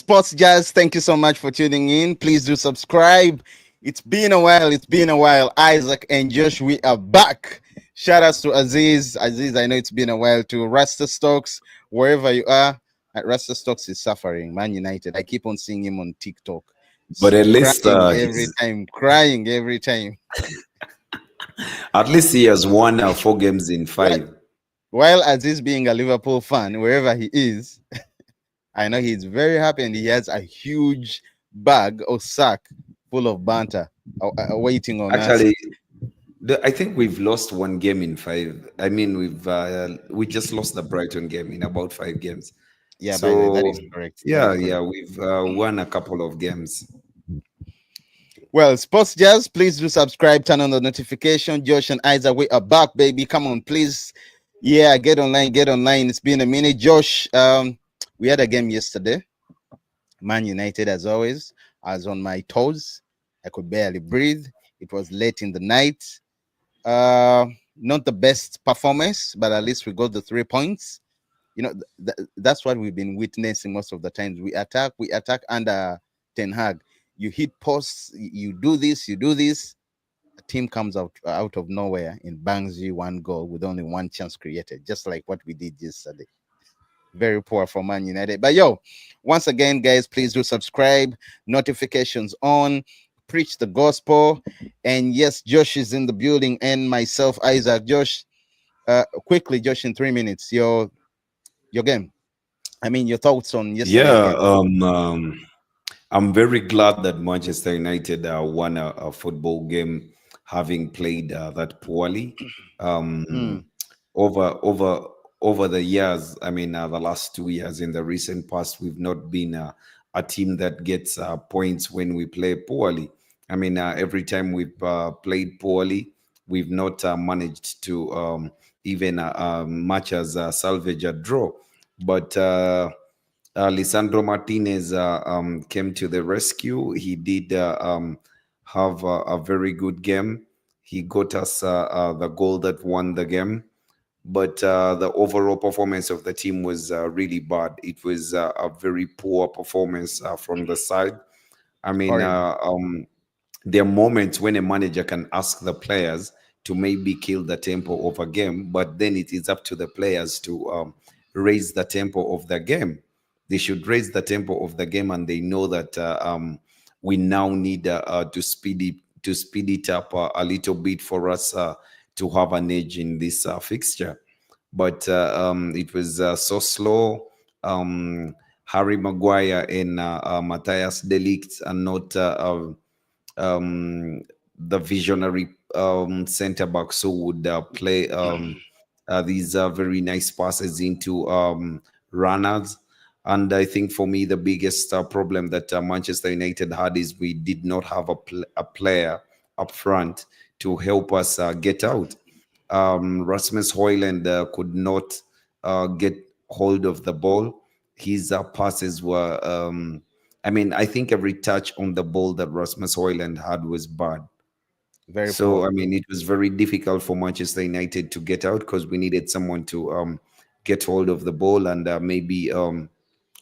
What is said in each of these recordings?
Sports Jazz, thank you so much for tuning in. Please do subscribe. It's been a while. It's been a while. Isaac and Josh, we are back. Shout outs to Aziz. Aziz, I know it's been a while. To Rasta Stokes, wherever you are. Rasta Stokes is suffering. Man United. I keep on seeing him on TikTok. But at least Crying every time. Crying every time. he has won 4 games in Well, 5. while Aziz being a Liverpool fan, wherever he is, I know he's very happy and he has a huge bag or sack full of banter waiting on us. Actually, I think we've lost 1 game in 5. I mean, we just lost the Brighton game in about 5 games. Yeah, by the way, that So is correct. That yeah, is correct. we've won a couple of games. Well, Sports Jazz, please do subscribe, turn on the notification. Josh and Isaac, we are back, baby. Come on, please. Yeah, get online, get online. It's been a minute. Josh, we had a game yesterday. Man United, as always. I was on my toes. I could barely breathe. It was late in the night. Not the best performance, but at least we got the 3 points. You know, that's what we've been witnessing most of the times. We attack under Ten Hag. You hit posts, you do this, you do this. A team comes out of nowhere and bangs you one goal with only one chance created, just like what we did yesterday. Very poor for Man United. But yo, once again, guys, please do subscribe, notifications on, preach the gospel. And yes, Josh is in the building, and myself, Isaac. Josh, quickly, Josh, in 3 minutes, your game. I mean, your thoughts on yesterday's Yeah, game. I'm very glad that Manchester United won a football game, having played that poorly. Hmm. Over over over the years, I mean, the last 2 years in the recent past, we've not been a team that gets points when we play poorly. I mean, every time we've played poorly, we've not managed to even much as salvage a draw. But Lisandro Martinez came to the rescue. He did have a very good game. He got us the goal that won the game, but the overall performance of the team was really bad. It was a very poor performance from the side. I mean, Horrible. there are moments when a manager can ask the players to maybe kill the tempo of a game, but then it is up to the players to raise the tempo of the game. They should raise the tempo of the game, and they know that we now need to speed it up a little bit for us to have an edge in this fixture. But it was so slow. Harry Maguire and Matthias Delict are not um, the visionary center backs who would play these very nice passes into runners. And I think for me, the biggest problem that Manchester United had is we did not have a player up front to help us get out. Rasmus Hoyland could not get hold of the ball. His passes were, I mean, I think every touch on the ball that Rasmus Hoyland had was bad. Very So, poor. I mean, it was very difficult for Manchester United to get out because we needed someone to get hold of the ball and maybe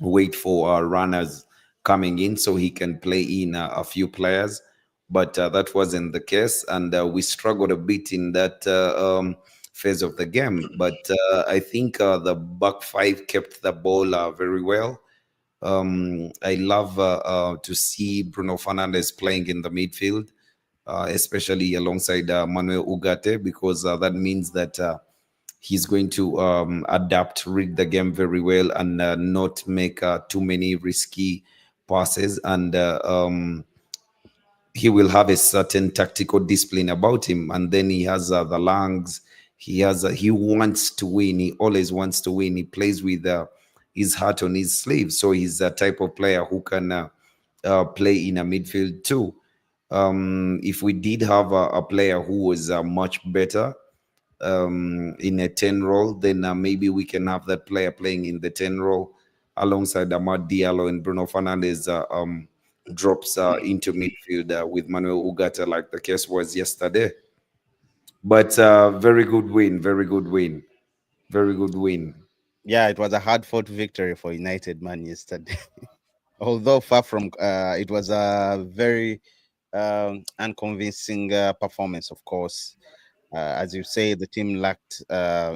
wait for our runners coming in so he can play in a few players. But that wasn't the case, and we struggled a bit in that phase of the game. But I think the back five kept the ball very well. I love to see Bruno Fernandes playing in the midfield, especially alongside Manuel Ugarte, because that means that he's going to adapt, read the game very well, and not make too many risky passes. And he will have a certain tactical discipline about him. And then he has the lungs. He wants to win. He always wants to win. He plays with his heart on his sleeve. So he's a type of player who can play in a midfield too. If we did have a player who was much better in a 10 role, then maybe we can have that player playing in the 10 role alongside Amad Diallo and Bruno Fernandes drops into midfield with Manuel Ugarte, like the case was yesterday. But very good win, very good win, very good win. Yeah, it was a hard fought victory for United, man, yesterday. although far from it was a very unconvincing performance, of course. As you say, the team lacked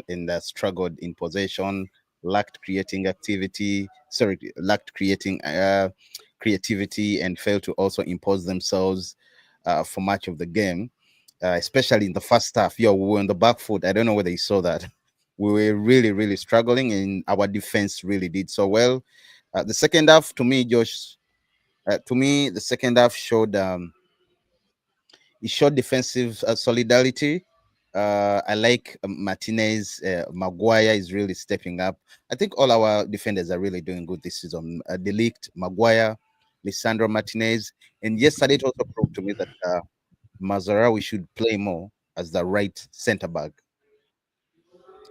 in the struggled in possession, lacked creating activity, sorry, lacked creating creativity, and failed to also impose themselves for much of the game, especially in the first half. Yo, we were on the back foot. I don't know whether you saw that. We were really, really struggling, and our defense really did so well. The second half, to me, Josh, to me, the second half showed it showed defensive solidarity. I like Martinez. Maguire is really stepping up. I think all our defenders are really doing good this season. Delict, Maguire, Lisandro Martinez. And yesterday it also proved to me that Mazarawi should play more as the right centre back.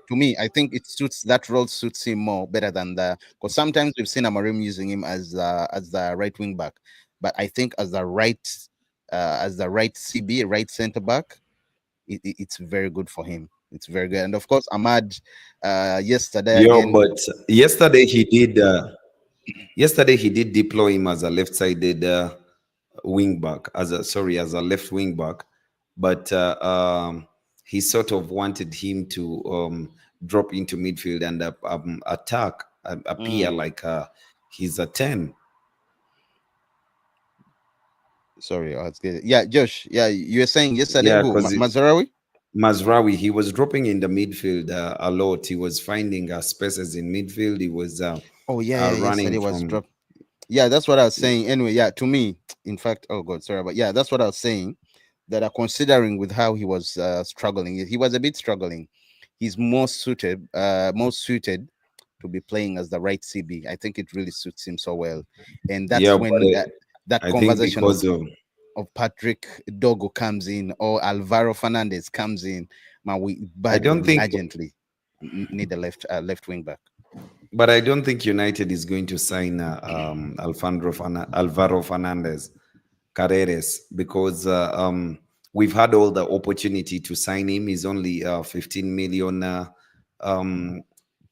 To me, I think it suits that role suits him more better than the because sometimes we've seen Amorim using him as the right wing back, but I think as the right CB right centre back, it's very good for him. It's very good, and of course Ahmad, yesterday Yeah, again. but yesterday he did. Yesterday he did deploy him as a left-sided wing back, as a sorry, as a left wing back, but he sort of wanted him to drop into midfield and attack, appear Mm, like he's a 10. sorry, it's good. Yeah, Josh. Yeah, you were saying yesterday Yeah, who because Mazarawi? Mazraoui, he was dropping in the midfield a lot. He was finding spaces in midfield. He was Oh yeah, yeah. running Yesterday was from. dropped. Yeah, that's what I was saying. Anyway, yeah, to me, in fact, oh god, sorry, but yeah, that's what I was saying. That are considering with how he was struggling, he was a bit struggling. He's more suited to be playing as the right CB. I think it really suits him so well, and Yeah, that's but when that I think conversation because of of Patrick Dogo comes in or Alvaro Fernandez comes in. Man, we I don't badly, think urgently need a left wing back. But I don't think United is going to sign Alvaro Fernandez Carreras because we've had all the opportunity to sign him. He's only 15 million um,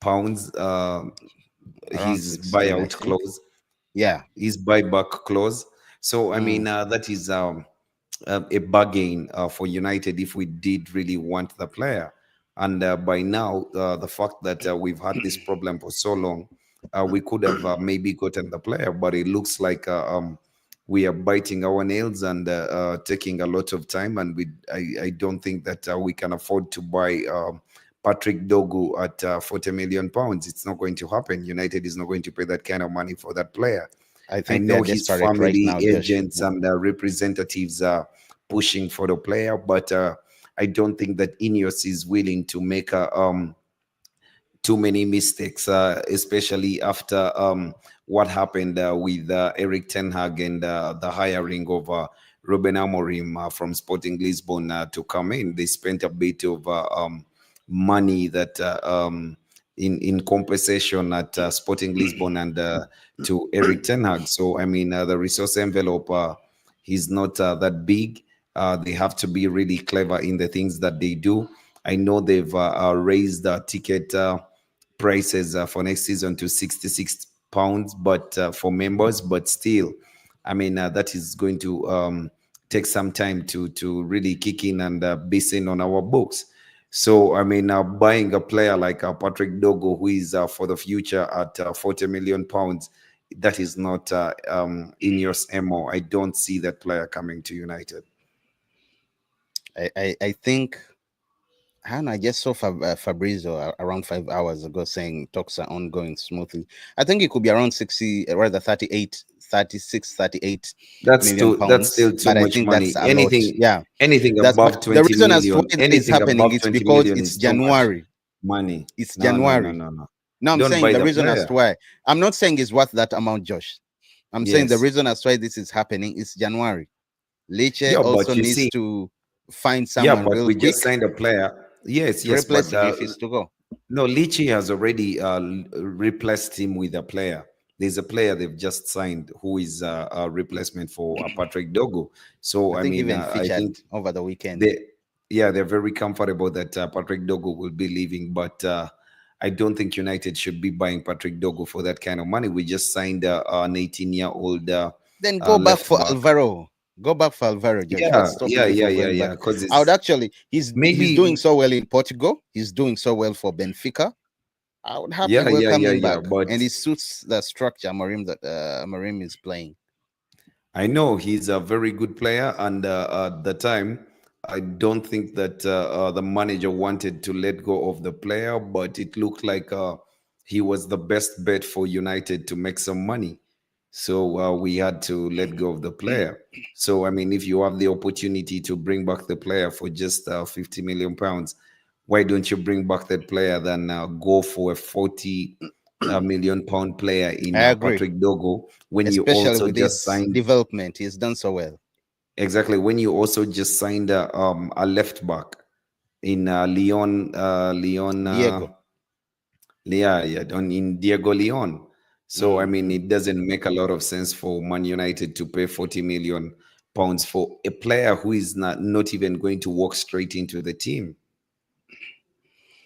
pounds. Around His 16, I buyout think. clause, Yeah, his buyback clause. So I mm, mean that is a bargain for United if we did really want the player. And by now, the fact that we've had this problem for so long, we could have maybe gotten the player, but it looks like we are biting our nails and taking a lot of time. And I don't think that we can afford to buy Patrick Dogu at 40 million pounds. It's not going to happen. United is not going to pay that kind of money for that player. I I think they know are his desperate right family, now, Josh. agents, and representatives are pushing for the player, but I don't think that Ineos is willing to make too many mistakes, especially after what happened with Eric Ten Hag and the hiring of Ruben Amorim from Sporting Lisbon to come in. They spent a bit of money that in compensation at Sporting Lisbon and to Eric Ten Hag. So I mean, the resource envelope is not that big. They have to be really clever in the things that they do. I know they've raised the ticket prices for next season to 66 pounds, but for members, but still, I mean, that is going to take some time to really kick in and be seen on our books. So, I mean, buying a player like Patrick Dogo, who is for the future at 40 million pounds, that is not in your MO. I don't see that player coming to United. I think I just saw Fabrizio around 5 hours ago saying talks are ongoing smoothly. I think it could be around 60, rather 38, 36, 38 million That's still pounds, too but I much think that's money. a lot. Yeah, Anything that's but above the 20 reason as to million, why that is anything happening above is 20 because million it's is too much January. money. It's No, no, no, January. no, no. No, I'm Don't saying buy the the reason as player. to why. I'm not saying it's worth that amount, Josh. I'm saying the Yes. reason as to why this is happening is January. Lecce Yeah, also but you needs see, to find yeah, someone but real we just quick signed a player. Yes, to yes, replace but him if he's to go. no, Lichi has already replaced him with a player. There's a player they've just signed who is a replacement for Patrick Dogo. So, I I think mean, even I think featured over the weekend. they, yeah, they're very comfortable that Patrick Dogo will be leaving, but I don't think United should be buying Patrick Dogo for that kind of money. We just signed an 18-year-old Then go back left for back. Alvaro. Go back for Alvaro, Josh. Yeah, What's stopping yeah, you yeah, from yeah, going yeah. back? Because I would it's actually. He's doing maybe, so well in Portugal. He's doing so well for Benfica. I would happily yeah, yeah, welcome yeah, him yeah. back, But and he suits the structure Amorim is playing. I know he's a very good player, and at the time, I don't think that the manager wanted to let go of the player, but it looked like he was the best bet for United to make some money. So we had to let go of the player. So I mean, if you have the opportunity to bring back the player for just 50 million pounds, why don't you bring back that player than go for a 40 million pound player I in agree, Patrick Dogo when you especially also with just his signed. development. He's done so well. Exactly, when you also just signed a left back in Leon, Diego. yeah, yeah, in Diego Leon. So I mean, Hmm. it doesn't make a lot of sense for Man United to pay 40 million pounds for a player who is not even going to walk straight into the team.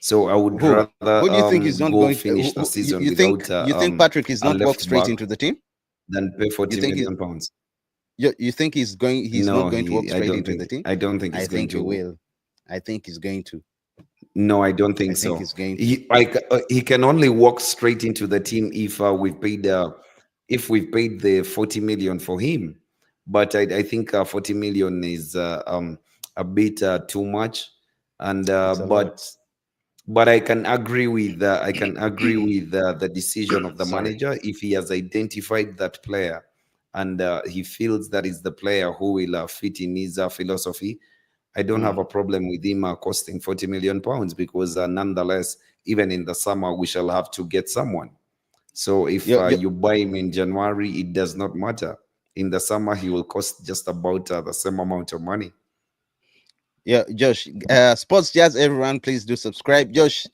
So I would Who? rather Who do you think is not go going? finish the season You think without Patrick is a not walk left straight back into the team? than pay You 40 think he, million pounds. you think he's going? He's not No, going to walk he. straight into the team. I don't think I he's going think he to. will. I think he's going to. No, I don't I think think so. he's going to. He can only walk straight into the team if we've paid the 40 million for him. But I think 40 million is a bit too much, and It's a lot. but I can agree with the decision of the Sorry. manager if he has identified that player and he feels that is the player who will fit in his philosophy. I don't have Hmm. a problem with him costing 40 million pounds because nonetheless, even in the summer, we shall have to get someone. So if You, you, you buy him in January, it does not matter. In the summer, he will cost just about the same amount of money. yeah, Josh. Sports Jazz. Everyone, please do subscribe. Josh.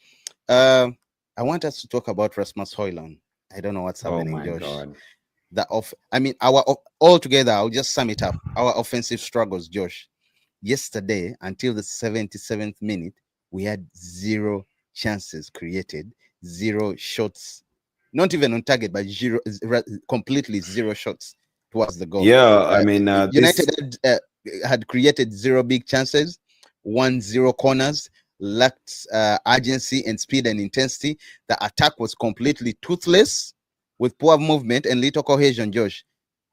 Uh, I want us to talk about Rasmus Hoyland. I don't know what's Oh happening, my Josh. God. I mean, all together. I'll just sum it up. Our offensive struggles, Josh. Yesterday, until the 77th minute, we had zero chances created, zero shots, not even on target, but completely zero shots towards the goal. Yeah, I Uh, mean, United had created zero big chances, 1-0 corners, lacked urgency and speed and intensity. The attack was completely toothless with poor movement and little cohesion, Josh.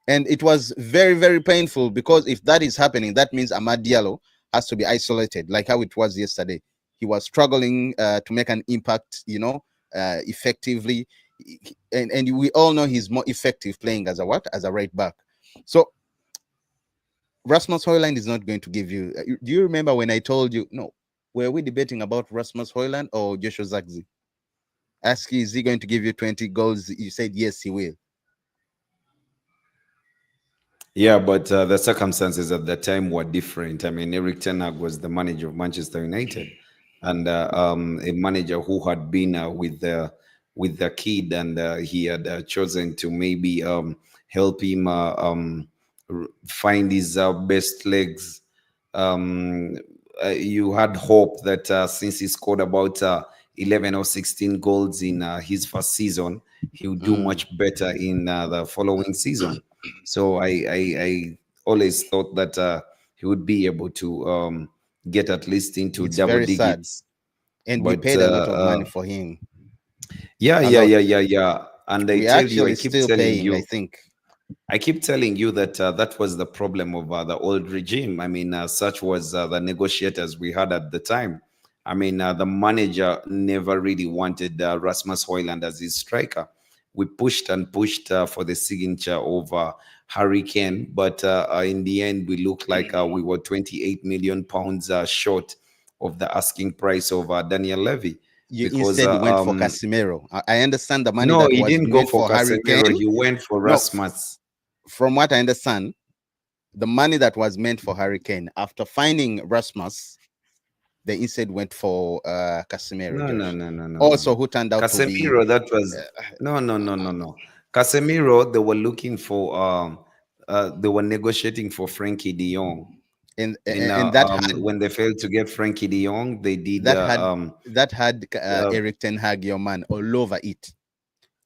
And it was very, very painful because if that is happening, that means Amad Diallo has to be isolated, like how it was yesterday. He was struggling to make an impact, effectively, and we all know he's more effective playing as a what, as a right back. So Rasmus Hoyland is not going to give you. Do you remember when I told you no? Were we debating about Rasmus Hoyland or Joshua Zagzi? Ask you, is he going to give you 20 goals? You said yes, he will. yeah, but the circumstances at that time were different. I mean, Eric Ten Hag was the manager of Manchester United, and a manager who had been with the kid, and he had chosen to maybe help him find his best legs. Um, you had hope that since he scored about 11 or 16 goals in his first season, he would do Mm. much better in the following season. So I always thought that he would be able to get at least into It's double very sad, digits. and we But paid a lot of money for him. yeah, A yeah, lot. yeah, yeah, yeah. And I We tell you, actually still paying, I think. I keep telling you that that was the problem of the old regime. I mean, such was the negotiators we had at the time. I mean, the manager never really wanted Rasmus Hoyland as his striker. We pushed and pushed for the signature of Harry Kane, but in the end, we looked like we were 28 million pounds short of the asking price of Daniel Levy You because instead went for Casemiro. I understand the money no, that he was didn't go meant for for Harry Casemiro. Kane. He went for No, Rasmus. from what I understand, the money that was meant for Harry Kane, after finding Rasmus, they instead went for Casemiro, No, no, Josh. no, no, no, Also, no. who turned out to be Casemiro, that was no, no, no, no, no. Casemiro, they were looking for they were negotiating for Frankie de Jong. In and that had when they failed to get Frankie De Jong, they did that had that had uh, Eric Ten Hag, your man, all over it.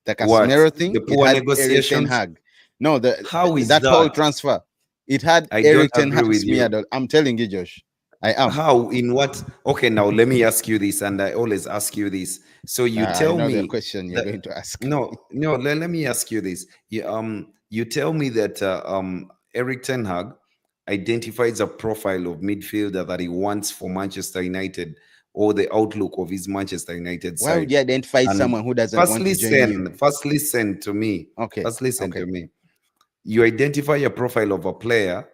The what, Casemiro thing, the it poor had Eric Ten negotiations. Hag. No, How is that whole that? transfer, it had I don't Eric Ten agree Hag with you. smeared. I'm telling you, Josh, I am. How, in what? Okay, now let me ask you this, and I always ask you this. So you I tell know the me question you're that, going to ask. no, let me ask you this. You tell me that Eric Ten Hag identifies a profile of midfielder that he wants for Manchester United, or the outlook of his Manchester United Why would side. you identify And someone who doesn't want to join you? first listen to me. Okay, First listen okay. to me. You identify a profile of a player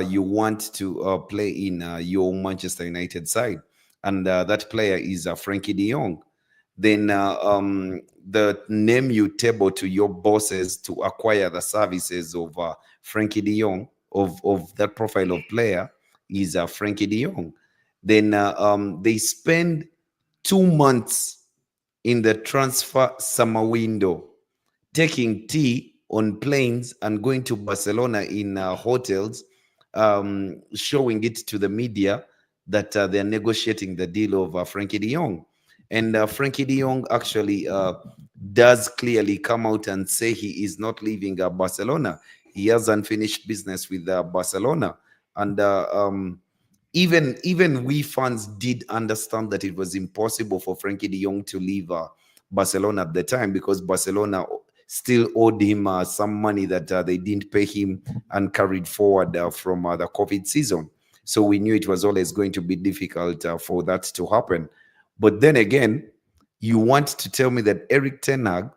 you want to play in your Manchester United side, and that player is Frankie De Jong. Then the name you table to your bosses to acquire the services of Frankie De Jong, of that profile of player, is Frankie De Jong. Then they spend 2 months in the transfer summer window, taking tea on planes and going to Barcelona in hotels, showing it to the media that they're negotiating the deal of Frankie De Jong. And Frankie De Jong actually does clearly come out and say he is not leaving Barcelona. He has unfinished business with Barcelona. And even we fans did understand that it was impossible for Frankie De Jong to leave Barcelona at the time, because Barcelona still owed him some money that they didn't pay him and carried forward from the COVID season. So we knew it was always going to be difficult for that to happen. But then again, you want to tell me that Eric Ten Hag,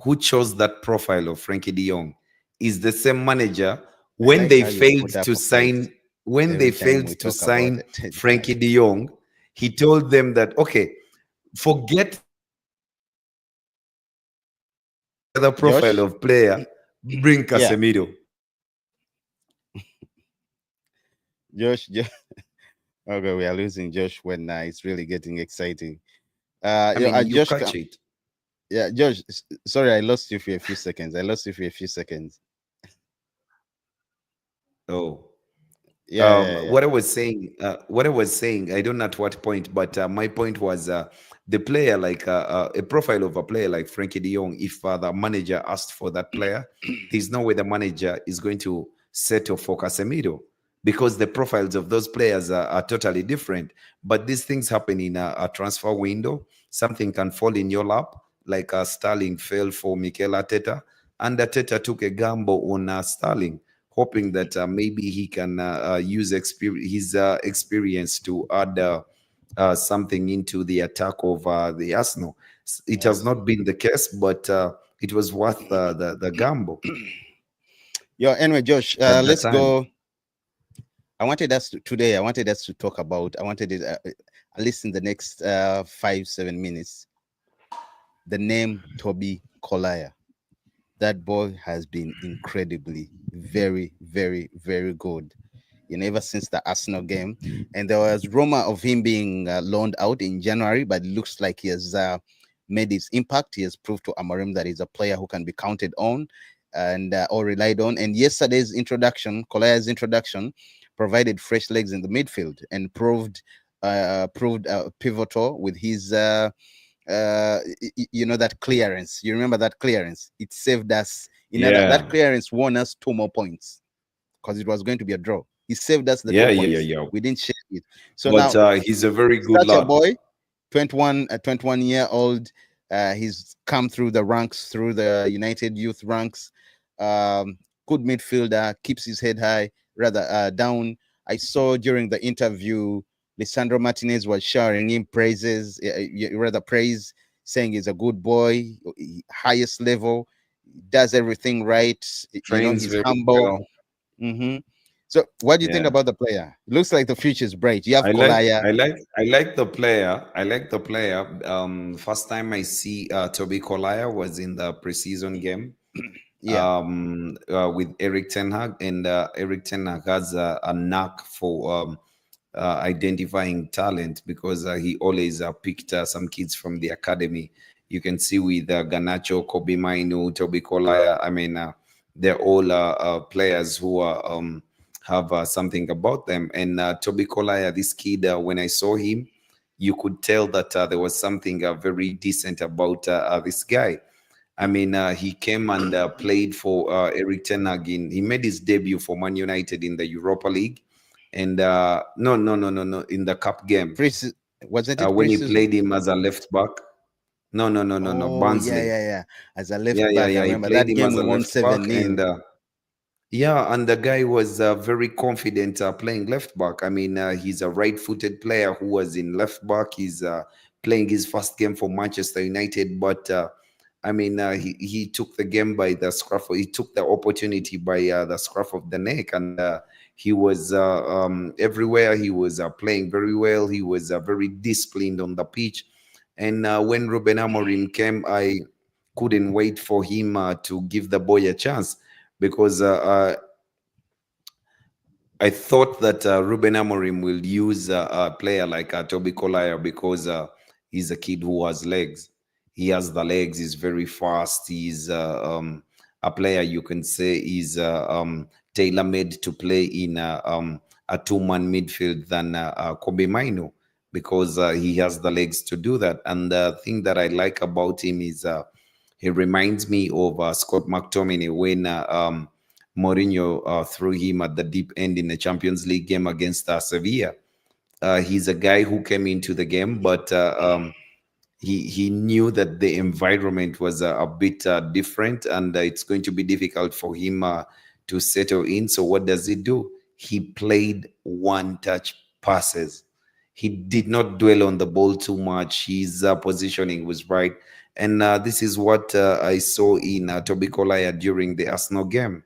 who chose that profile of Frankie De Jong, is the same manager I when like they how you failed put up to a fight sign when they every time failed we to talk about sign Ten Hag. Frankie De Jong. He told them that, okay, forget the other profile Josh, of player, bring yeah, Casemiro. Josh. Okay, we are losing Josh when it's really getting exciting. I Yeah, mean, I you just catch it. yeah, Josh. Sorry, I lost you for a few seconds. I lost you for a few seconds. Oh. Yeah, yeah, yeah. What I was saying, I don't know at what point, but my point was the player, like a profile of a player like Frankie De Jong. If the manager asked for that player, there's no way the manager is going to settle for Casemiro, because the profiles of those players are totally different. But these things happen in a transfer window. Something can fall in your lap, like Sterling fell for Mikel Arteta, and Arteta took a gamble on Sterling, hoping that maybe he can use his experience to add something into the attack of the Arsenal. It has Yes. not been the case, but it was worth the gamble Yo, anyway, Josh, at that let's time. go. Today. I wanted us to talk about. I wanted it at least in the next 5 7 minutes. The name Toby Collyer. That boy has been incredibly, very, very, very good. Ever since the Arsenal game, and there was rumor of him being loaned out in January, but it looks like he has made his impact. He has proved to Amorim that he's a player who can be counted on and or relied on. And yesterday's introduction, Colayer's introduction, provided fresh legs in the midfield and proved pivotal with his that clearance. You remember that clearance? It saved us. That Yeah, clearance won us 2 more points because it was going to be a draw. He saved us the yeah, two yeah, yeah, points. yeah. We didn't share it. So But now, he's a very good such a lad. boy, 21, a 21-year-old, he's come through the ranks, through the United youth ranks. Um, Good midfielder, keeps his head high, rather down. I saw during the interview, Lisandro Martinez was showering him praises, rather praise, saying he's a good boy, highest level, does everything right. Trains He's very humble. well. Hmm. So, what do you think Yeah. about the player? Looks like the future is bright. You have I like Kolaya. I like I like the player. I like the player. First time I see Toby Collyer was in the preseason game Yeah, with Eric Ten Hag, and Eric Ten Hag has a knack for identifying talent, because he always picked some kids from the academy. You can see with Ganacho, Kobe Mainu, Toby Collyer. I mean, they're all players who are have something about them. And Toby Collyer, this kid, when I saw him, you could tell that there was something very decent about this guy. I mean, he came and played for Eric Ten Hag. He made his debut for Man United in the Europa League, and no, in the cup game Pre wasn't it when he preseason? played him as a left back. No, Oh yeah, Barnsley. yeah, yeah. As a Yeah, left yeah, back, I yeah. He remember played that him game as we a won left back, 7-0. and yeah, and the guy was very confident playing left back. I mean, he's a right-footed player who was in left back. He's playing his first game for Manchester United, but I mean, he took the game by the scruff. He took the opportunity by the scruff of the neck, and he was everywhere. He was playing very well. He was very disciplined on the pitch. And when Ruben Amorim came, I couldn't wait for him to give the boy a chance because I thought that Ruben Amorim will use a player like Toby Collyer because he's a kid who has legs. He has the legs. He's very fast. He's a player you can say is tailor made to play in a two-man midfield than Kobe Maino because he has the legs to do that. And the thing that I like about him is he reminds me of Scott McTominay when Mourinho threw him at the deep end in the Champions League game against Sevilla. He's a guy who came into the game, but he knew that the environment was a bit different, and it's going to be difficult for him to settle in. So what does he do? He played one-touch passes. He did not dwell on the ball too much. His positioning was right, and this is what I saw in Toby Collyer during the Arsenal game.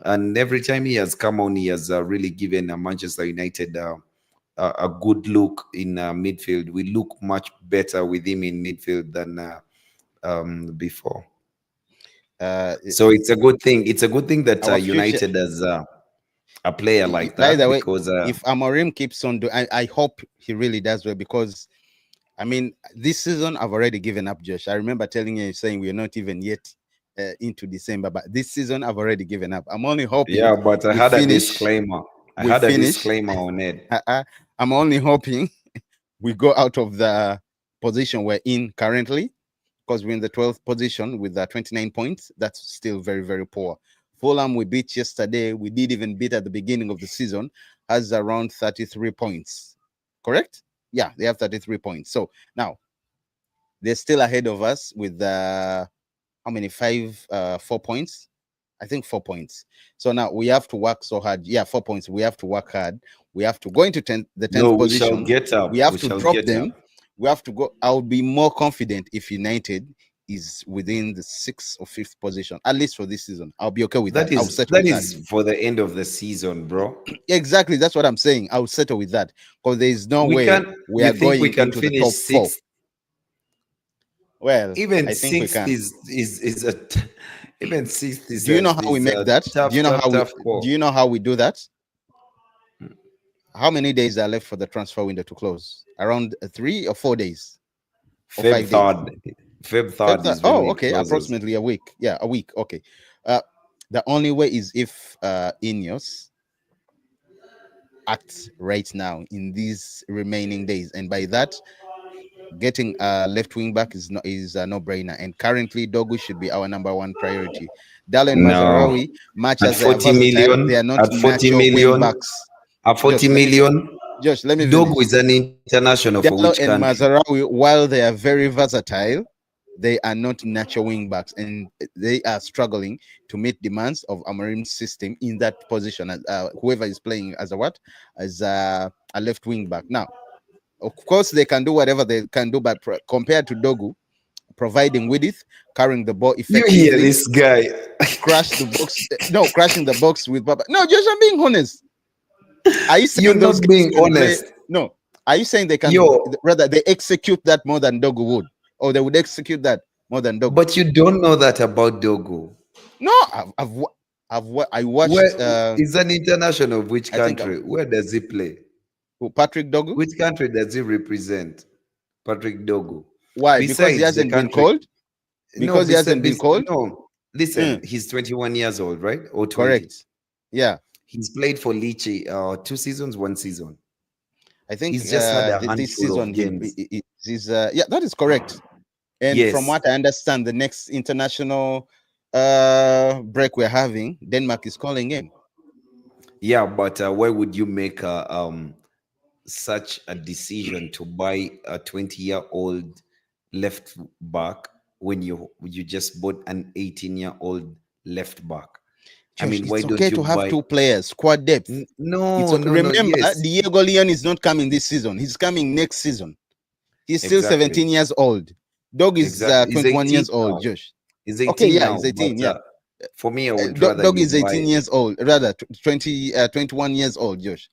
And every time he has come on, he has really given Manchester United a good look in midfield. We look much better with him in midfield than before. Uh, So it's a good thing. It's a good thing that our future. United has a player like By that the way, because if Amorim keeps on doing, I hope he really does well because I mean, this season I've already given up, Josh. I remember telling you saying we're not even yet into December, but this season I've already given up. I'm only hoping yeah, but I we had a finish. disclaimer. I We had a finish. disclaimer on it. I'm only hoping we go out of the position we're in currently because we're in the 12th position with 29 points. That's still very, very poor. Fulham, we beat yesterday. We did even beat at the beginning of the season, has around 33 points. Correct? Yeah, they have 33 points. So now they're still ahead of us with how many? 4 points. I think 4 points. So now we have to work so hard. Yeah, 4 points. We have to work hard. We have to go into the No, 10th we shall position. get up. We have We to shall drop get up. them. We have to go. I'll be more confident if United is within the sixth or fifth position, at least for this season. I'll be okay with that. I'll settle That with that. is for the end of the season, bro. Exactly. That's what I'm saying. I'll settle with that because there is no We way can. we You are think we going can into the finish top four. sixth? Well, Even I think we sixth can. is a even sixth Do you know how we is make a that? Do you tough, know tough, how we tough call. do you know how we do that? How many days are left for the transfer window to close? Around 3 or 4 days or Feb 5 days. third, Feb Feb third third. is when Oh, it okay, closes. approximately a week. Yeah, a week. Okay. Uh, the only way is if Ineos acts right now in these remaining days, and by that, getting a left wing back is a no brainer. And currently, Dogu should be our number one priority. Dalo and No, Mazarawi, much at as they are 40 versatile, they million, are not at 40 natural wing million, backs. at 40 Josh, let me million, Josh, let me Dogo finish. is an international for which Diallo and country? Mazarawi, while they are very versatile, they are not natural wing backs, and they are struggling to meet demands of Amorim's system in that position. Whoever is playing as a what, as a left wing back. Now, of course, they can do whatever they can do, but compared to Dogu, providing width, carrying the ball You hear effectively, this guy? crash the box. No, crashing the box with Baba. No, Josh, I'm being honest. Are you You're saying those not guys being can play? honest. No. Are you saying they can Yo, rather they execute that more than Dogu would, or they would execute that more than Dogu? but you don't know that about Dogo. No, I Where watched. is an international of which I think country? Where does he play? Patrick Dogu. Which country does he represent? Patrick Dogo. Why? Because he Besides the hasn't been country, called. no, Because he hasn't been called. no. Listen, Mm, he's 21 years old, right? Or 20. correct. Yeah. He's played for Lecce 2 seasons, 1 season. I think He's just had a this handful of season games. he's yeah, that is correct. And from Yes. what I understand, the next international break we're having, Denmark is calling him. Yeah, but why would you make such a decision to buy a 20-year-old left back when you just bought an 18-year-old left back? I Josh, mean, why it's don't okay you to have buy? two players, squad depth. It's No, okay. no, no. Remember, Yes, Diego Leon is not coming this season. He's coming next season. He's still exactly, 17 years old. Dog is exactly. He's 21 18 years old, now. Josh. He's Okay, 18 yeah, now. he's 18. But Yeah. for me, I would rather Dog you is buy. 18 years old, rather 21 years old, Josh.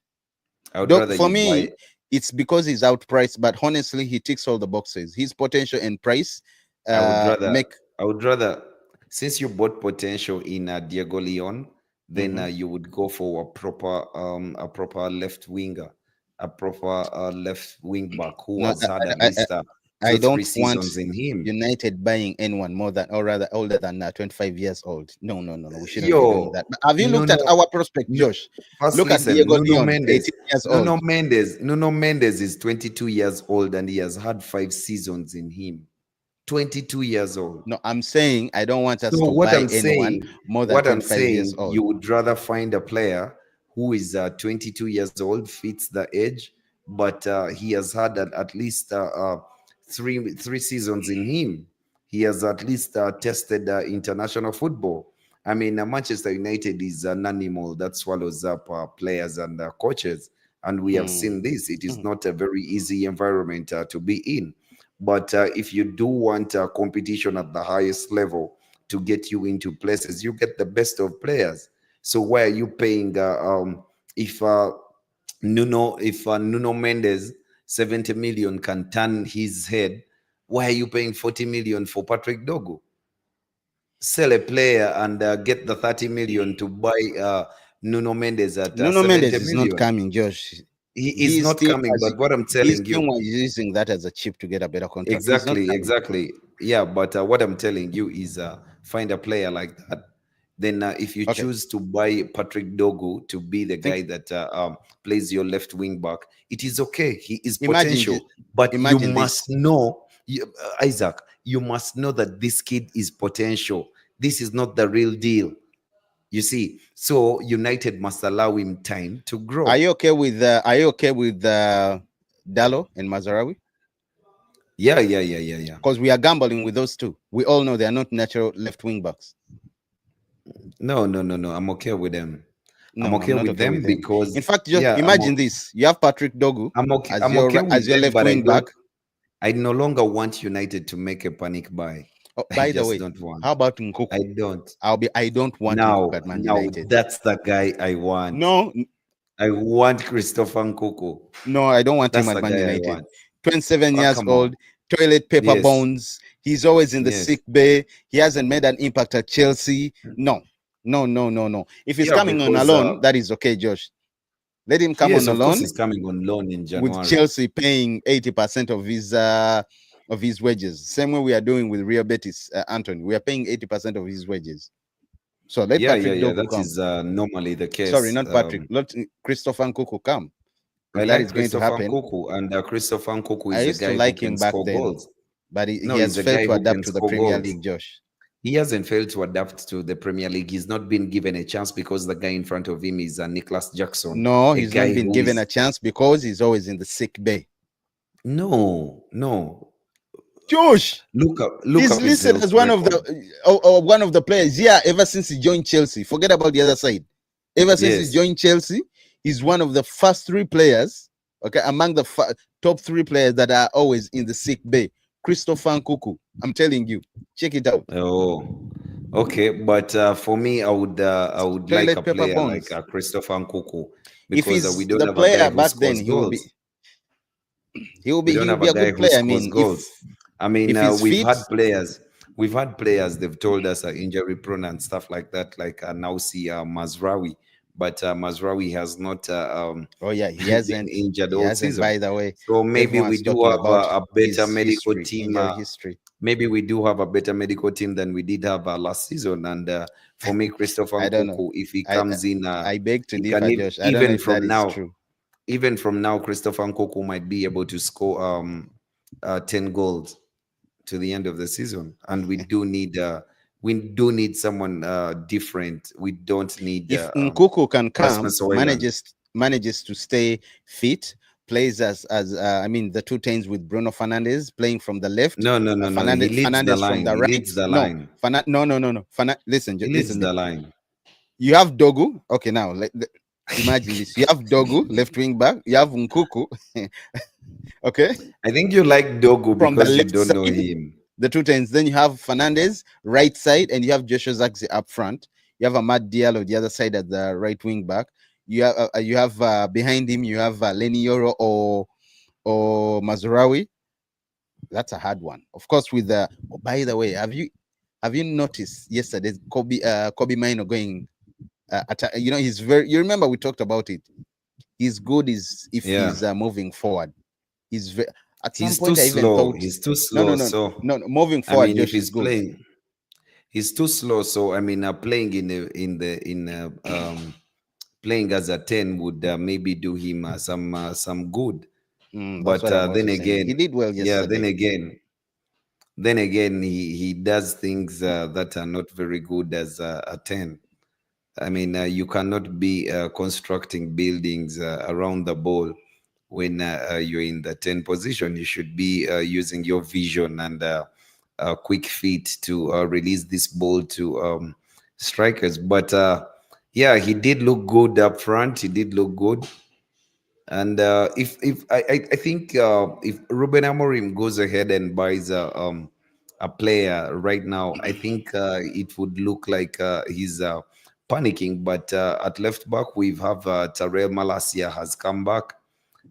I would Dog, rather for you buy. me, it's because he's outpriced, but honestly, he ticks all the boxes. His potential and price I would rather. make. I would rather. Since you bought potential in Diego Leon, then Mhm. you would go for a proper left winger, a proper left wing back who No, has had at I, I, least I two, three don't want seasons in him. United buying anyone more than, or rather, older than 25 years old. No, no, no, no. We shouldn't be doing Yo, that. But have you looked Nuno. at our prospect, Nu- Josh? First, Look at listen. Diego Nuno Leon, Mendes. 18 years old. Nuno Mendes is 22 years old and he has had 5 seasons in him. 22 years old. No, I'm saying I don't want us So to buy anyone more than what I'm 25 years saying, old. you would rather find a player who is 22 years old, fits the age, but he has had at least three seasons in him. He has at least tested international football. I mean, Manchester United is an animal that swallows up players and coaches, and we have Hmm. seen this. It is Hmm. not a very easy environment to be in. But if you do want competition at the highest level to get you into places, you get the best of players. So why are you paying? If Nuno Mendes 70 million can turn his head, why are you paying 40 million for Patrick Dogo? Sell a player and get the 30 million to buy Nuno Mendes at Nuno 70 Mendes is not million. coming, Josh. He is He's not still coming, as but what I'm he's telling still you, using that as a chip to get a better contract. He's not exactly, coming. exactly. Yeah, but what I'm telling you is find a player like that. Then, if you Okay. choose to buy Patrick Dogu to be the Think guy that plays your left wing back, it is okay. He is imagine potential, but you imagine must this. know, Isaac, you must know that this kid is potential. This is not the real deal. You see, so United must allow him time to grow. Are you okay with Dallo and Mazarawi? Yeah, yeah, yeah, yeah, yeah. Because we are gambling with those two. We all know they are not natural left wing backs. No, no, no, no. I'm okay with them. I'm No, I'm okay not with okay with them them. In because fact, just yeah, imagine this: you have Patrick Dogu I'm okay. I'm okay as with your them, left but wing back. I no longer want United to make a panic buy. Oh, I by the just way, don't want. how about I Nkuku? don't. I don't want Now, Nkuku at Man now United. that's the guy I want. No, I want Christopher Nkuku. no, I don't want him That's at the Man guy I United. want. 27 Oh, years come on. old, toilet paper Yes, bones. He's always in the yes. sick bay. He hasn't made an impact at Chelsea. No, no, no, no, no. If he's Yeah, coming on a because loan, that is okay, Josh. Let him come yes, on a of course loan he's coming on loan in with January. Chelsea paying 80% of his wages. Same way we are doing with Real Betis, Anthony. We are paying 80% of his wages. So let Yeah, yeah, Patrick yeah. Dogu That come. is normally the Sorry, case. not Patrick. Let Christopher Nkuku come. I If that like is going to Christopher happen, Nkuku, and Christopher Nkuku I is a used to guy who like can him back score then, goals. but he No, has he's a failed guy to who adapt can to the score Premier goals. League, Josh. He hasn't failed to adapt to the Premier League. He's not been given a chance because the guy in front of him is Nicholas Jackson, No, a he's not guy been who given is a chance because he's always in the sick bay. no, no. Josh, Look he's up his listed health as record. one of the players. Yeah, ever since he joined Chelsea. Forget about the other side. Ever since he Yes. joined Chelsea, he's one of the first three players. Okay, among the top three players that are always in the sick bay. Christopher Nkuku. I'm telling you, check it out. Oh, okay. But for me, I would like a Toilet paper player like bones. Christopher Nkuku If because we he's don't the have a guy player who back then, scores goals. We he don't will have be a a guy good who player. I scores mean, goals. I mean, if he's fit, we've had players. They've told us are injury prone and stuff like that, like Nausi Mazraoui. but Mazraoui has not Oh yeah, he been hasn't. injured He all hasn't. season. By the way, So maybe we everyone's do talking have about a better his medical history, team. injury history. Maybe we do have a better medical team than we did have last season. And for me, Christopher I don't know. Nkunku, if he I I comes in, I beg to he can differ, Josh. I don't know even if that from is now, true. Christopher Nkunku might be able to score 10 goals to the end of the season. And we do need someone different. We don't need If Nkuku can come, Rasmus Højlund. manages to stay fit, plays as I mean the two tens with Bruno Fernandes playing from the left, No, no, no, no. He leads the Fernandes from line. the He leads right. the No, line. no. Listen, He leads listen. the line. You have Dogu. Okay, now imagine this. You have Dogu left wing back. You have Nkuku. Okay, I think you like Dogu from the because you left don't know side, him. the two tens. Then you have Fernandes right side, and you have Joshua Zirkzee up front. You have Ahmad Diallo the other side at the right wing back. You have behind him you have Lenny Yoro or Mazraoui. That's a hard one. Of course, with the. Oh, by the way, have you noticed yesterday Kobe Mino going? He's very. You remember we talked about it. He's good is if Yeah. he's moving forward. He's very, at some He's too point I even slow. thought He's too no slow. no no So, no no moving I forward mean, if Josh is he's good. playing, he's too slow. So, I mean, playing as a 10 would maybe do him some good. That's But what I'm also then saying. He again, did well yeah, yesterday. then again, he does things that are not very good as a 10. I mean, you cannot be constructing buildings around the ball when you're in the 10 position. You should be using your vision and quick feet to release this ball to strikers. But yeah, he did look good up front. He did look good. And if I think if Ruben Amorim goes ahead and buys a player right now, I think it would look like he's panicking. But at left back, we have Tarel Malasia has come back,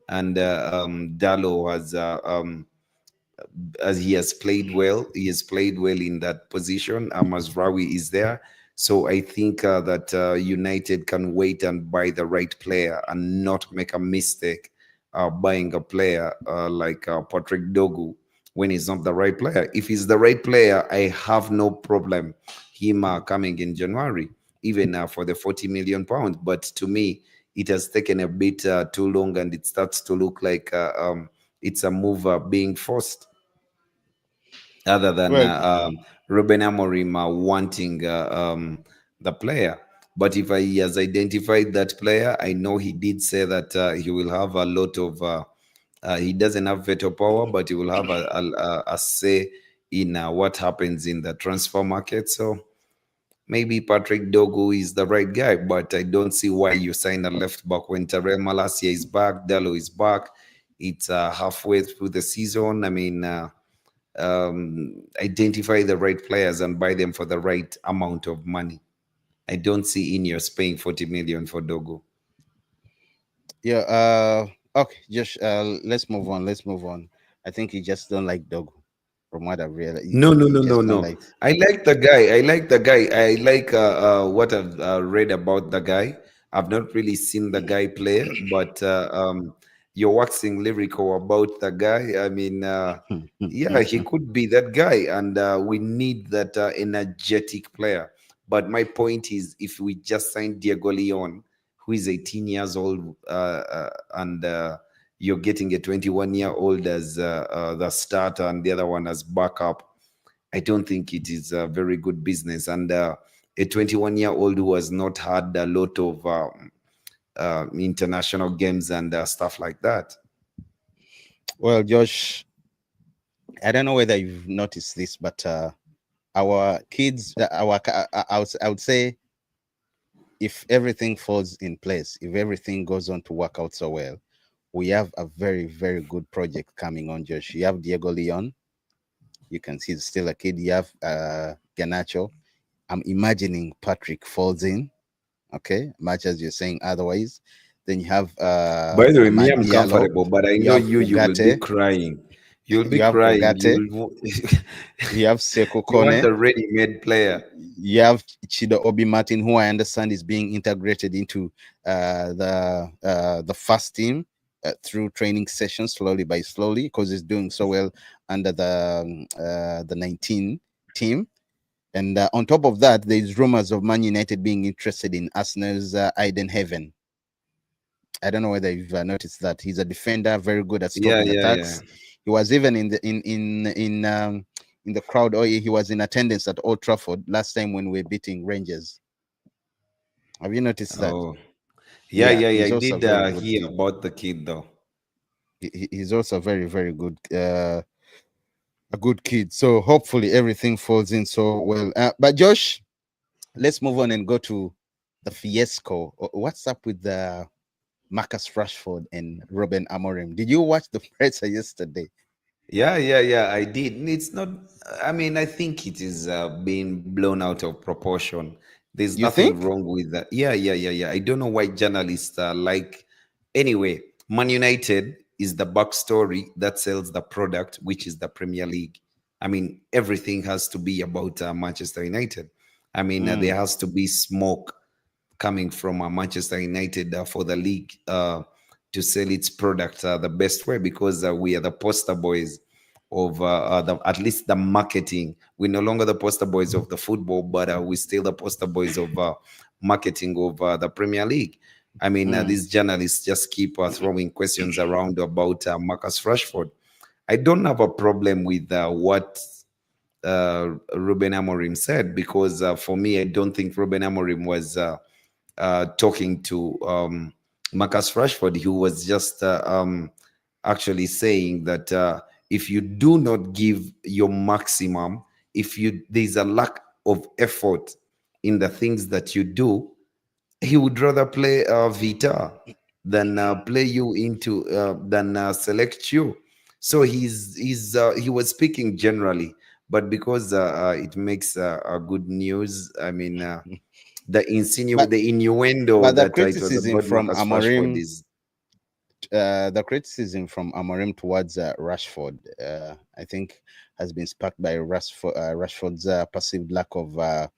and Dallo has as he has played well. He has played well in that position. Mazraoui is there. So I think that United can wait and buy the right player and not make a mistake buying a player like Patrick Dogu when he's not the right player. If he's the right player, I have no problem him coming in January, even for the 40 million pounds. But to me, it has taken a bit too long, and it starts to look like it's a move being forced other than Well, Ruben Amorim wanting the player. But if he has identified that player, I know he did say that he will have a lot of. He doesn't have veto power, but he will have a say in what happens in the transfer market. So maybe Patrick Dogu is the right guy, but I don't see why you sign a left back when Terrell Malasia is back, Dallo is back. It's halfway through the season. I mean, identify the right players and buy them for the right amount of money. I don't see Ineos paying 40 million for Dogo. yeah. Okay. Just let's move on. Let's move on. I think you just don't like Dogu, from what I've realized. No, no, You no, no, just don't no. like. I like the guy. I like the guy. I like what I've read about the guy. I've not really seen the guy play, but you're waxing lyrical about the guy. I mean, yeah, he could be that guy, and we need that energetic player. But my point is, if we just sign Diego Leon, who is 18 years old, and you're getting a 21-year-old as the starter and the other one as backup, I don't think it is a very good business. And a 21-year-old who has not had a lot of international games and stuff like that. Well, Josh, I don't know whether you've noticed this, but our kids, I would say, if everything falls in place, if everything goes on to work out so well, we have a very, very good project coming on, Josh. You have Diego Leon. You can see he's still a kid. You have Ganacho. I'm imagining Patrick falls in, okay, much as you're saying otherwise. Then you have By the way, me, Ahmad I'm Diallo. comfortable, but I You know have you will be Ugate. crying. You'll be You have crying. Ugarte, You'll you have Seko you want Kone, a ready-made player. you have Chido Obi Martin, who I understand is being integrated into the first team through training sessions slowly by slowly because he's doing so well under the 19 team. And on top of that, there's rumors of Man United being interested in Arsenal's Aiden Heaven. I don't know whether you've noticed that he's a defender, very good at Yeah, stopping yeah, yeah. attacks. He was even in the crowd, or he was in attendance at Old Trafford last time when we were beating Rangers. Have you noticed that? Oh, yeah, Yeah, yeah, yeah. he's I also a did very good hear kid. about the kid though. He's also very very good, a good kid. So hopefully everything falls in so well. But Josh, let's move on and go to the fiasco. What's up with the Marcus Rashford and Ruben Amorim? Did you watch the presser yesterday? Yeah, yeah, yeah, I did. It's not, I mean, I think it is being blown out of proportion. There's You nothing think? wrong with that. Yeah, yeah, yeah, yeah. I don't know why journalists are like, anyway, Man United is the backstory that sells the product, which is the Premier League. I mean, everything has to be about Manchester United. I mean, there Mm. has to be smoke coming from Manchester United for the league to sell its product the best way because we are the poster boys of at least the marketing. We're no longer the poster boys of the football, but we're still the poster boys of marketing of the Premier League. I mean, Mm. these journalists just keep throwing questions around about Marcus Rashford. I don't have a problem with what Ruben Amorim said because for me, I don't think Ruben Amorim was talking to Marcus Rashford, who was just actually saying that if you do not give your maximum, if you there's a lack of effort in the things that you do, he would rather play Vita than play you into than select you. So he was speaking generally, but because it makes a good news. I mean, But the innuendo the that it was criticism about from Marcus Rashford Amorim, is towards Rashford, I think, has been sparked by Rashford's perceived lack of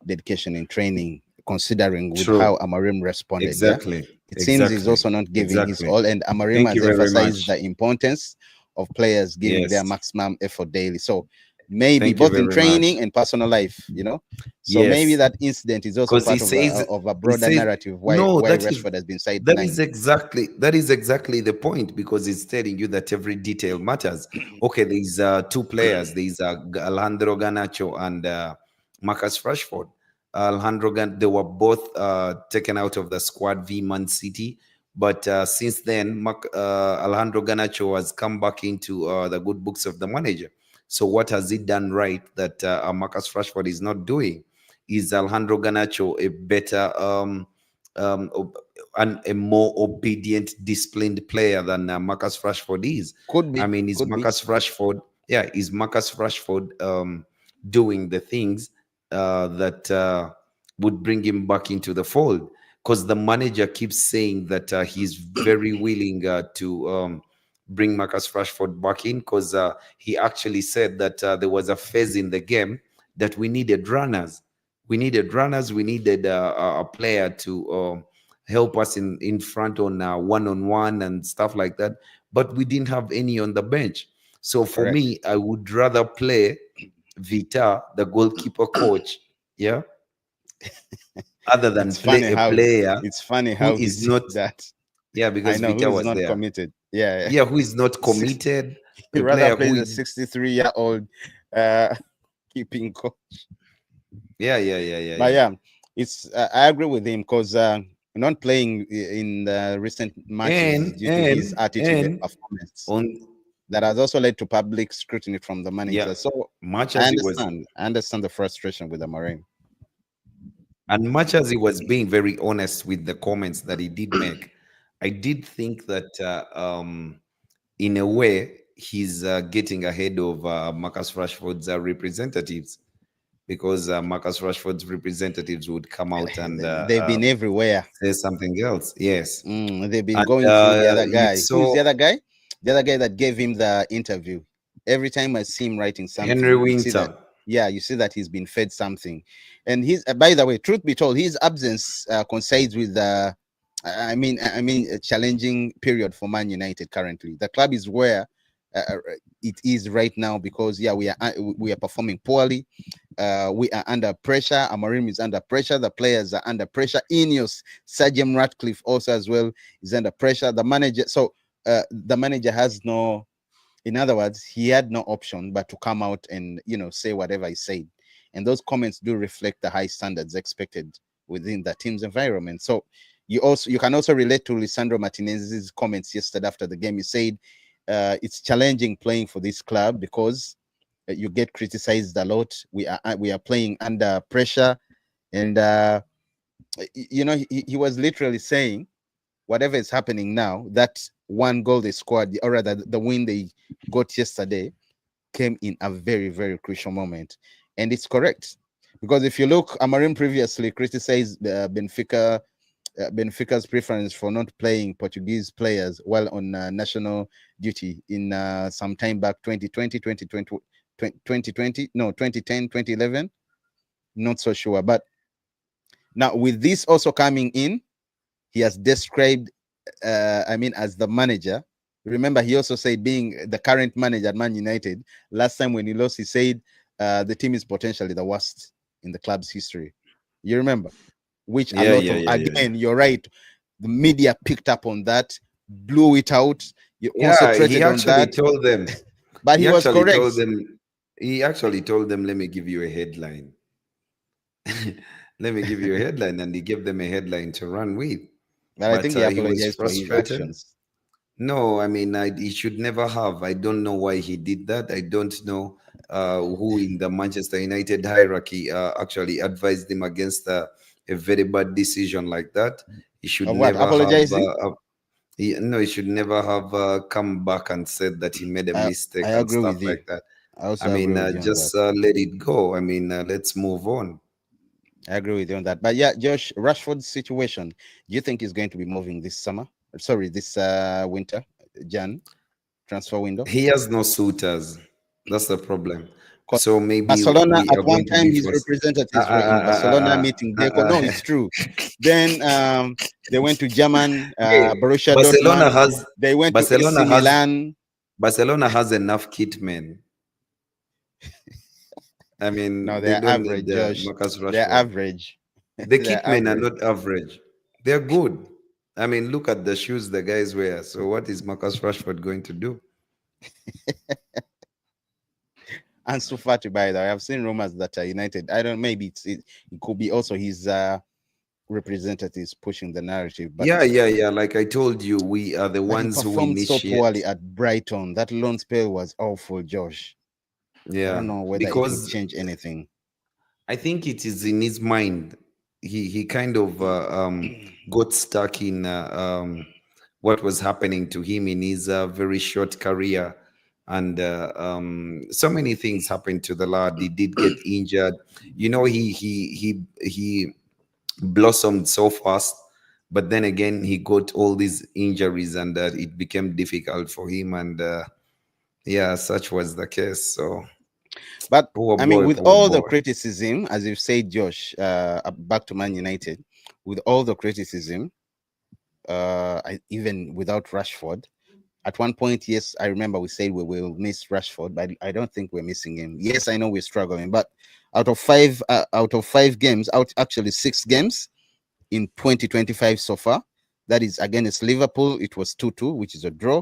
dedication in training, considering with how true. Amorim responded. Yeah, Exactly. it seems he's Exactly. also not giving his Exactly. all, and Amorim Thank you has very emphasized much. the importance of players giving their Yes. maximum effort daily. So maybe Thank you both in very much. training and personal life, you know. So maybe Yes. that incident is also Because part of a he broader says narrative no, why Rashford has been sidelined. that is exactly the point because it's telling you that every detail matters. Okay, there's two players. There's Alejandro Garnacho and Marcus Rashford. They were both taken out of the squad v Man City, but since then Alejandro Garnacho has come back into the good books of the manager. So what has he done right that Marcus Rashford is not doing? Is Alejandro Garnacho a better um, ob- and a more obedient, disciplined player than Marcus Rashford is? Could I be, mean, could be. is Marcus Rashford doing the things that would bring him back into the fold? Because the manager keeps saying that he's very willing to bring Marcus Rashford back in because he actually said that there was a phase in the game that we needed runners. We needed runners. We needed a player to help us in front on one and stuff like that. But we didn't have any on the bench. So for Correct. me, I would rather play Vita, the goalkeeper coach, yeah, other than It's play funny a how player who he is said not, that. yeah, I because know who Vita is was not there. committed. Yeah, Yeah, who is not Six, committed, he a rather player who plays a is, 63-year-old uh, keeping coach. yeah, yeah, yeah, yeah, But yeah. yeah, it's I agree with him because not playing in the recent matches is And due to his attitude and and performance. on, That has also led to public scrutiny from the yeah, manager. So much I as he was understand. I understand the frustration with Amorim. and much as he was being very honest with the comments that he did make, I did think that in a way he's getting ahead of Marcus Rashford's representatives because Marcus Rashford's representatives would come out and They've been everywhere. say something else. Yes, They've been and going through the other you guy. Who is the saw, other guy? The other guy that gave him the interview. Every time I see him writing Henry something, you see that, Winter. yeah, you see that he's been fed something. And he's, by the way, truth be told, his absence coincides with the, a challenging period for Man United currently. The club is where it is right now because, yeah, we are performing poorly. We are under pressure. Amorim is under pressure. The players are under pressure. Ineos, Sir Jim Ratcliffe also as well is under pressure. The manager, so the manager has no, in other words, he had no option but to come out and, say whatever he said. And those comments do reflect the high standards expected within the team's environment. So you can also relate to Lisandro Martinez's comments yesterday after the game. He said it's challenging playing for this club because you get criticized a lot. We are playing under pressure, and he was literally saying whatever is happening now, that one goal they scored, or rather the win they got yesterday, came in a very, very crucial moment. And it's correct. Because if you look, Amorim previously criticized Benfica's preference for not playing Portuguese players while on national duty in some time back, 2020, 2020, no, 2010, 2011. Not so sure. But now with this also coming in, he has described, as the manager. Remember, he also said, being the current manager at Man United, last time when he lost, he said the team is potentially the worst in the club's history. You remember? Which a Yeah, lot yeah, of, yeah, yeah. again, you're right. The media picked up on that, blew it out. You Yeah, he concentrated on actually that, told them. but He he was actually correct. told them. He actually told them, "Let me give you a headline. Let me give you a headline," and he gave them a headline to run with. But I But think he he was apologized for his frustrated. actions. No, I mean, he should never have. I don't know why he did that. I don't know who in the Manchester United hierarchy actually advised him against a very bad decision like that. He should Of what? never have. Apologizing? No, he should never have come back and said that he made a I mistake and agree stuff with you. like that. I I also mean, agree with you on that. just let it go. I mean, let's move on. I agree with you on that. But yeah, Josh, Rashford's situation, do you think he's going to be moving this summer? Sorry, this winter, Jan, transfer window? He has no suitors. That's the problem. 'Cause So maybe Barcelona, we at are one going to time, be his forced. Uh, representatives were in uh, uh, Barcelona uh, meeting uh, uh, Deco. No, uh. it's true. Then they went to German, Hey, Borussia Barcelona Dortmund. has They went to AC Barcelona has Milan. Barcelona has enough kit men. I No, mean, they they're don't need average, Josh. Marcus They're Rashford. average. The They're kit men are average. not average. They're good. I mean, look at the shoes the guys wear. So what is Marcus Rashford going to do? And so far, by the way, I've seen rumors that United, I don't, maybe it could be also his representatives pushing the narrative, but Yeah, yeah, yeah. Like I told you, we are the he ones who performed so poorly initiate. at Brighton. That loan spell was awful, Josh. I Yeah, don't know whether it would because change anything. I think it is in his mind. He kind of got stuck in what was happening to him in his very short career, and so many things happened to the lad. He did get injured. You know, he blossomed so fast, but then again he got all these injuries, and it became difficult for him. And yeah, such was the case. So But poor I mean, boy, with poor all the boy. criticism, as you said, Josh, back to Man United, with all the criticism, even without Rashford, at one point, yes, I remember we said we will miss Rashford, but I don't think we're missing him. Yes, I know we're struggling, but out of five games, out actually 6 games in 2025 so far, that is against Liverpool, it was 2-2, which is a draw.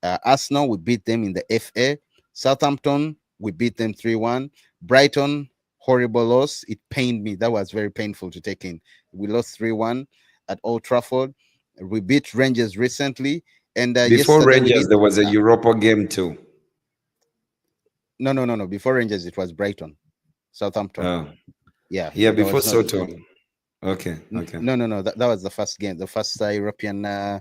Arsenal, we beat them in the FA. Southampton, we beat them 3-1. Brighton, horrible loss. It pained me. That was very painful to take in. We lost 3-1 at Old Trafford. We beat Rangers recently. And Before yesterday we Rangers, did. there was a Europa game too. No, no, no, no. Before Rangers, it was Brighton, Southampton. Oh, Yeah, yeah, there before was not. Soton. Okay, okay. No, no, no. That was the first game, the first European, Yeah,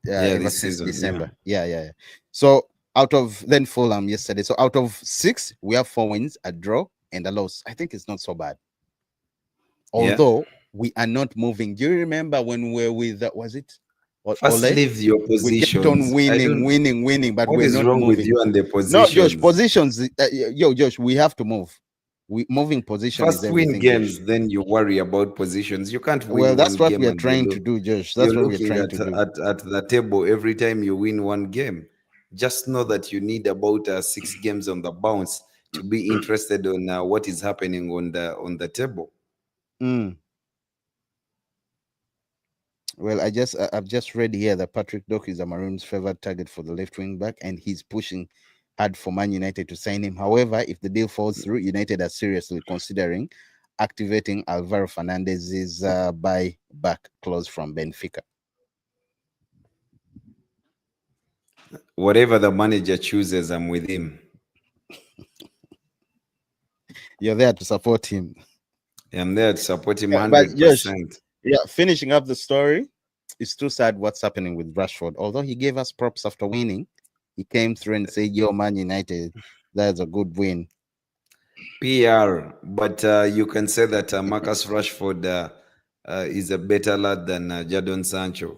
ever this since season. Yeah, December. Yeah, yeah, yeah. So out of then Fulham yesterday. So out of 6, we have 4 wins, a draw, and a loss. I think it's not so bad. yeah. Although we are not moving. Do you remember when we were with was it? First, Ole. leave your We kept on positions. I winning, don't. winning, winning, but What we're is not wrong with moving. you and the No, Josh, positions? positions. Yo, Josh, we have to move. We moving position is First, win everything, Josh. games, then you worry about positions. You can't Well, win that's one what game we are and trying to do, Josh. That's you're what we are looking trying to do. at the table every time you win one game. Just know that you need about 6 games on the bounce to be interested on what is happening on the table. Mm. Well, I've just read here that Patrick Dock is Amorim's favored target for the left wing back, and he's pushing hard for Man United to sign him. However, if the deal falls through, United are seriously considering activating Alvaro Fernandez's buyback clause from Benfica. Whatever the manager chooses, I'm with him. You're there to support him. I'm there to support him Yeah, but Josh, 100%. yeah, finishing up the story, it's too sad what's happening with Rashford. Although he gave us props after winning, he came through and said, "Yo, Man United, that's a good win." PR, but you can say that Marcus Rashford is a better lad than Jadon Sancho,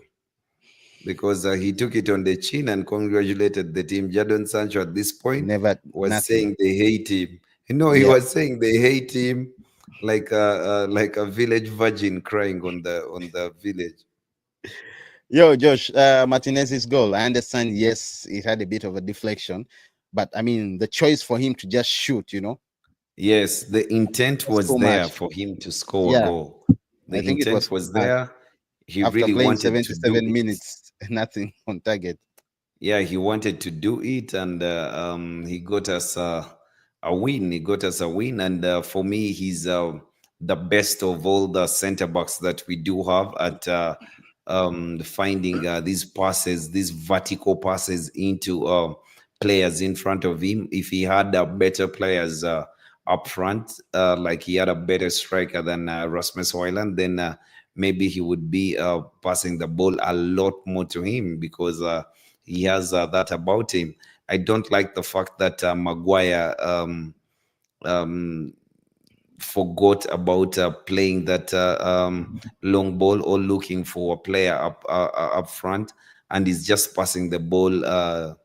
because he took it on the chin and congratulated the team. Jadon Sancho at this point Never, was nothing. saying they hate him. You know, he Yeah. was saying they hate him like a village virgin crying on the village. Yo, Josh, Martinez's goal. I understand. Yes, it had a bit of a deflection, but I mean, the choice for him to just shoot, Yes, the intent was was too there much. for him to score a Yeah, goal. I The think it was intent too was much. there. He After really playing wanted to do 77 it. minutes, nothing on target. Yeah, he wanted to do it, and he got us a win. He got us a win, and for me, he's the best of all the center backs that we do have at finding these passes, these vertical passes into players in front of him. If he had better players up front, like he had a better striker than Rasmus Højlund, then maybe he would be passing the ball a lot more to him, because he has that about him. I don't like the fact that Maguire um, forgot about playing that long ball, or looking for a player up front, and he's just passing the ball.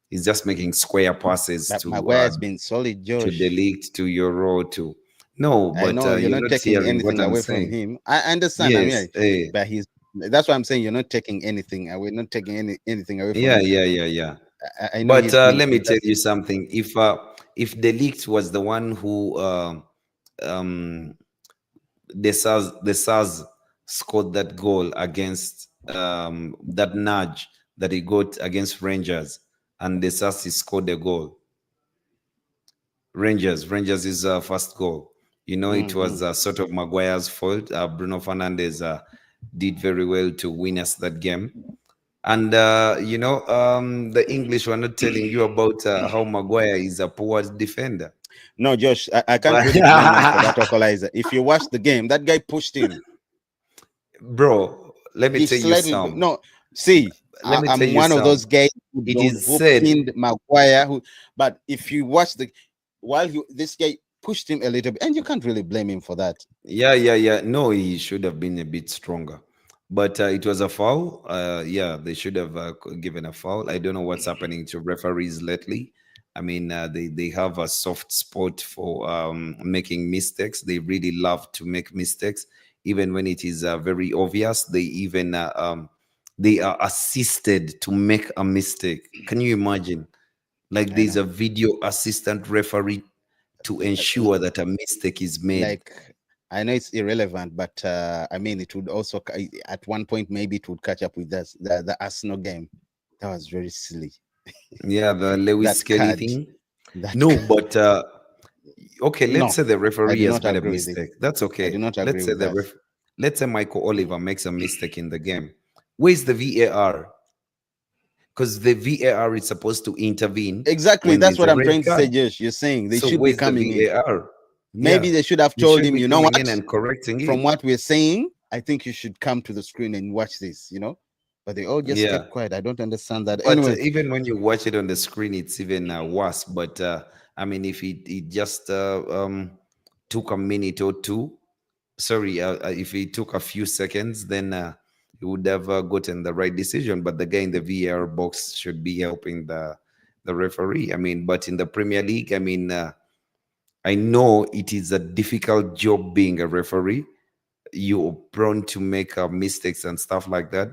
He's just making square passes But Maguire has been solid, to Josh. Delete, to Euro, to no, I but know you're you're not not taking hearing what anything I'm away from saying. him. I understand. I Yes, mean, but he's that's why I'm saying you're not taking anything. We're not taking anything away from yeah, him. yeah, yeah, yeah. I know But he's been let me tell you fantastic. something. If Delete was the one who um the SARS scored that goal against that nudge that he got against Rangers, and the SARS scored a goal. Rangers is first goal. You know, it was Hmm. sort of Maguire's fault. Bruno Fernandes did very well to win us that game. And the English were not telling you about how Maguire is a poor defender. No, Josh, I can't But really blame him for that equalizer. If you watch the game, that guy pushed him. bro, let me He tell you slightly some. no. See, Let me tell I'm you one of some. those guys who It don't is who said, pinned Maguire. But if you watch while this guy pushed him a little bit, and you can't really blame him for that. yeah, yeah, yeah. No, he should have been a bit stronger. But it was a foul. Yeah, they should have given a foul. I don't know what's happening to referees lately. I mean, they have a soft spot for making mistakes. They really love to make mistakes, even when it is very obvious. They are assisted to make a mistake. Can you imagine? Like, I there's know. a video assistant referee to ensure that a mistake is made. Like I know it's irrelevant, but I mean it would also at one point maybe it would catch up with us the Arsenal game. That was very silly. Yeah, the Lewis That Skelly card, thing. that No, card. but okay, let's No, say the I referee do has not made a agree with it. mistake. That's I do okay. not agree with that. Let's say Michael Oliver makes a mistake in the game. Where's the VAR? Because the VAR is supposed to intervene Exactly, when that's there's what a I'm red trying to say, card. Josh. You're saying they So should be where's the coming in. VAR? Yeah, Maybe they should have they told should him, be you know coming in what? and correcting From it. what we're saying, I think you should come to the screen and watch this. But they all just Yeah. kept quiet. I don't understand that. But Anyway, even when you watch it on the screen, it's even worse. But I mean, if it just took a minute or two, sorry, if it took a few seconds, then he would have gotten the right decision. But the guy in the VAR box should be helping the referee. I mean, but in the Premier League, I mean, I know it is a difficult job being a referee. You're prone to make mistakes and stuff like that.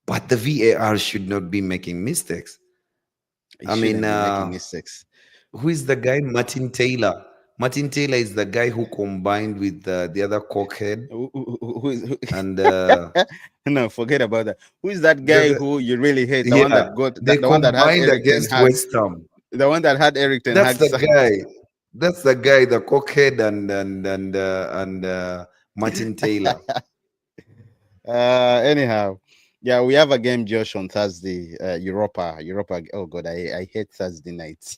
But the VAR should not be making mistakes. He I mean, shouldn't be making mistakes. who is the guy? Martin Taylor. Martin Taylor is the guy who combined with the other cockhead and No, forget about that. Who is that the, guy the who you really hate? The one yeah, that got they the one that had combined Eric Ten against Hag. West Ham. The one that had Eric Ten That's Hag. the guy. That's the guy, the cockhead and Martin Taylor. Anyhow, yeah, we have a game, Josh, on Thursday. Europa. Oh God, I hate Thursday nights.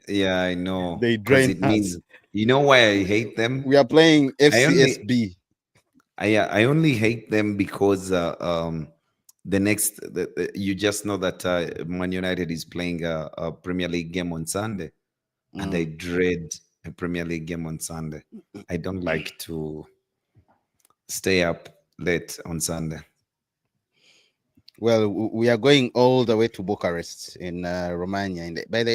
Yeah, I know. They Because drain it means, us. you know why I hate them? We are playing I only FCSB. I only hate them because the next you just know that Man United is playing a Premier League game on Sunday, and I Mm. dread a Premier League game on Sunday. I don't like to stay up late on Sunday. Well, we are going all the way to Bucharest in Romania. By the